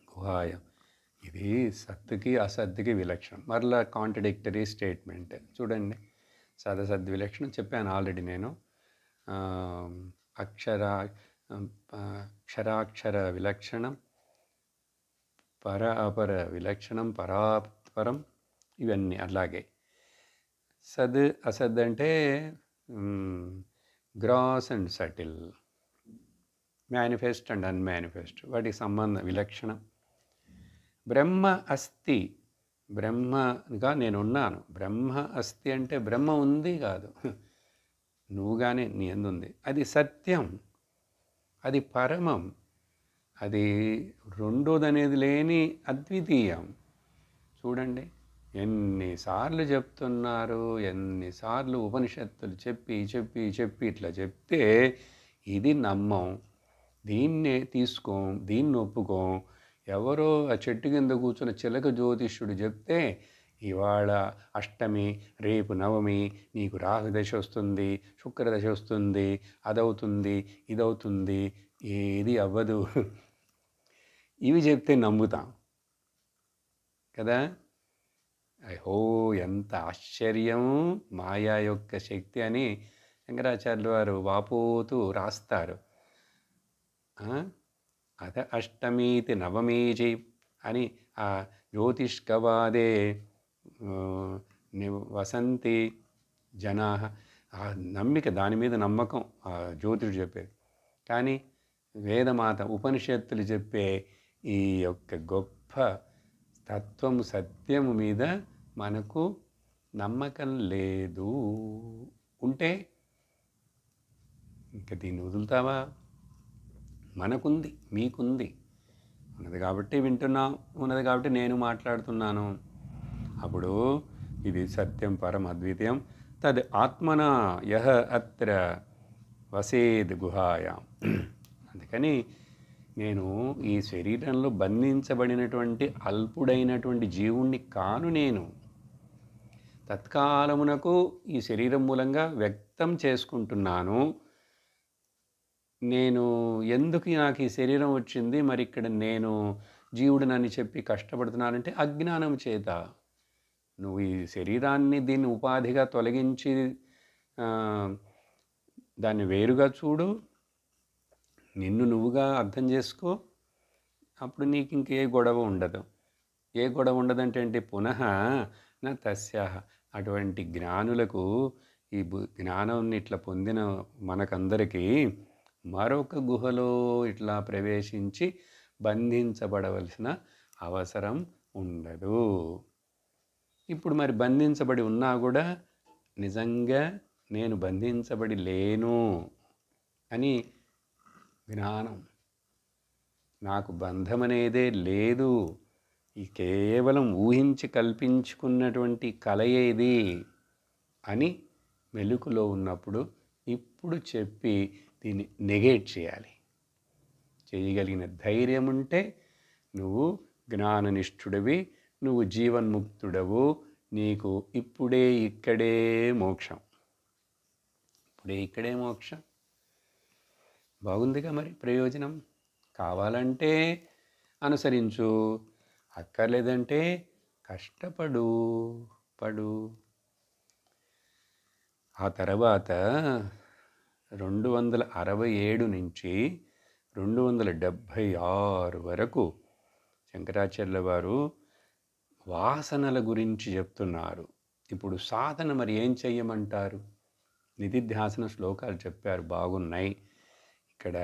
గుహాయ ఇది సత్తుకి అసత్తుకి విలక్షణం. మరలా కాంట్రడిక్టరీ స్టేట్మెంట్ చూడండి. సదసద్విలక్షణం చెప్పాను ఆల్రెడీ నేను. అక్షరాక్షర విలక్షణం, అపర విలక్షణం, పరాపరం, ఇవన్నీ అలాగే. సద్ అసద్ అంటే gross and subtle, manifest and unmanifest, వాటికి సంబంధం విలక్షణం. బ్రహ్మ అస్తి, బ్రహ్మగా నేనున్నాను. బ్రహ్మ అస్తి అంటే బ్రహ్మ ఉంది కాదు, నువ్వుగానే నీ ఎందుంది. అది సత్యం, అది పరమం, అది రెండోదనేది లేని అద్వితీయం. చూడండి ఎన్నిసార్లు చెప్తున్నారు, ఎన్నిసార్లు ఉపనిషత్తులు చెప్పి చెప్పి చెప్పి ఇట్లా చెప్తే ఇది నమ్మం, దీన్నే తీసుకోం, దీన్ని ఒప్పుకోం. ఎవరో ఆ చెట్టు కింద కూర్చున్న చిలక జ్యోతిష్యుడు చెప్తే ఇవాళ అష్టమి, రేపు నవమి, నీకు రాహుదశ వస్తుంది, శుక్రదశ వస్తుంది, అదవుతుంది, ఇదవుతుంది, ఏది అవ్వదు, ఇవి చెప్తే నమ్ముతాం కదా. ఎంత ఆశ్చర్యం మాయా యొక్క శక్తి అని శంకరాచార్యులు వారు వాపోతూ రాస్తారు. అథ అష్టమీతి నవమీచి అని ఆ జ్యోతిష్కవాదే వసంతి జనా. ఆ నమ్మిక, దాని మీద నమ్మకం ఆ జ్యోతిషుడు చెప్పేది. కానీ వేదమాత ఉపనిషత్తులు చెప్పే ఈ యొక్క గొప్ప తత్వము సత్యము మీద మనకు నమ్మకం లేదు. ఉంటే ఇంకా దీన్ని వదులుతావా? మనకుంది, మీకుంది. ఉన్నది కాబట్టి వింటున్నాం, ఉన్నది కాబట్టి నేను మాట్లాడుతున్నాను. అప్పుడు ఇది సత్యం పరం అద్వితీయం. తద్ ఆత్మనా యహ అత్ర వసేద్ గుహాయాం. అందుకని నేను ఈ శరీరంలో బంధించబడినటువంటి అల్పుడైనటువంటి జీవుణ్ణి కాను. నేను తత్కాలమునకు ఈ శరీరం మూలంగా వ్యక్తం చేసుకుంటున్నాను. నేను ఎందుకు నాకు ఈ శరీరం వచ్చింది, మరి ఇక్కడ నేను జీవుడినని చెప్పి కష్టపడుతున్నానంటే అజ్ఞానం చేత. నువ్వు ఈ శరీరాన్ని దీన్ని ఉపాధిగా తొలగించి దాన్ని వేరుగా చూడు, నిన్ను నువ్వుగా అర్థం చేసుకో. అప్పుడు నీకు ఇంకే గొడవ ఉండదు. ఏ గొడవ ఉండదంటే ఏంటి? పునః నా తస్య. అటువంటి జ్ఞానులకు ఈ జ్ఞానాన్ని ఇట్లా పొందిన మనకందరికీ మరొక గుహలో ఇట్లా ప్రవేశించి బంధించబడవలసిన అవసరం ఉండదు. ఇప్పుడు మరి బంధించబడి ఉన్నా కూడా నిజంగా నేను బంధించబడి లేను అని జ్ఞానం, నాకు బంధం అనేదే లేదు, ఈ కేవలం ఊహించి కల్పించుకున్నటువంటి కలయేది అని మెలుకులో ఉన్నప్పుడు ఇప్పుడు చెప్పి దీన్ని నెగేట్ చేయాలి. చేయగలిగిన ధైర్యం ఉంటే నువ్వు జ్ఞాననిష్ఠుడివి, నువ్వు జీవన్ముక్తుడవు, నీకు ఇప్పుడే ఇక్కడే మోక్షం. ఇప్పుడే ఇక్కడే మోక్షం. బాగుందిగా మరి ప్రయోజనం. కావాలంటే అనుసరించు, అక్కర్లేదంటే కష్టపడు పడు. ఆ తర్వాత 267 నుంచి 276 వరకు శంకరాచార్యుల వారు వాసనల గురించి చెప్తున్నారు. ఇప్పుడు సాధన మరి ఏం చెయ్యమంటారు? నిధిధ్యాసన శ్లోకాలు చెప్పారు, బాగున్నాయి. ఇక్కడ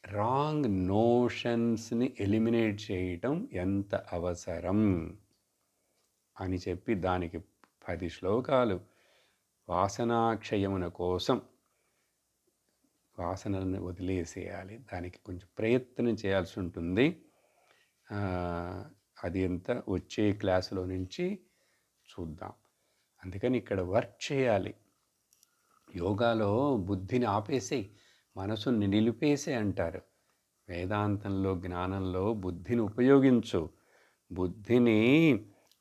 రాంగ్ నోషన్స్ని ఎలిమినేట్ చేయటం ఎంత అవసరం అని చెప్పి దానికి 10 శ్లోకాలు వాసనాక్షయమున కోసం వాసనలను వదిలేసేయాలి, దానికి కొంచెం ప్రయత్నం చేయాల్సి ఉంటుంది. అది ఎంత వచ్చే క్లాసులో నుంచి చూద్దాం. అందుకని ఇక్కడ వర్క్ చేయాలి. యోగాలో బుద్ధిని ఆపేసేయి, మనసుని నిలిపేసే అంటారు. వేదాంతంలో జ్ఞానంలో బుద్ధిని ఉపయోగించు, బుద్ధిని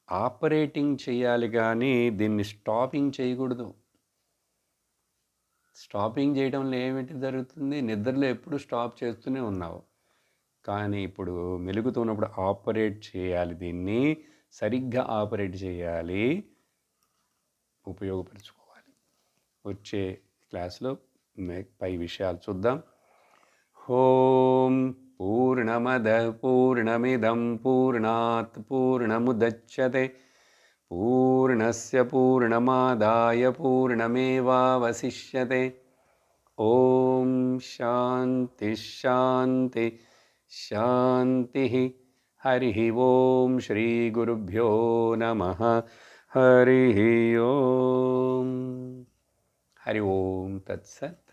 ఆపరేటింగ్ చేయాలి, కానీ దీన్ని స్టాపింగ్ చేయకూడదు. స్టాపింగ్ చేయడంలో ఏమిటి జరుగుతుంది? నిద్రలో ఎప్పుడు స్టాప్ చేస్తూనే ఉన్నావు, కానీ ఇప్పుడు మెలుగుతున్నప్పుడు ఆపరేట్ చేయాలి, దీన్ని సరిగ్గా ఆపరేట్ చేయాలి, ఉపయోగపరచుకోవాలి. వచ్చే క్లాస్లో పై విషయాలు చూద్దాం. ఓం పూర్ణమద పూర్ణమిదం పూర్ణాత్ పూర్ణముదచ్యతే పూర్ణస్య పూర్ణమాదాయ పూర్ణమేవావశిష్యతే. ఓం శాంతి శాంతి శాంతి. హరి ఓం శ్రీ గురుభ్యో నమః. హరి ఓం. హరి ఓం తత్సత్.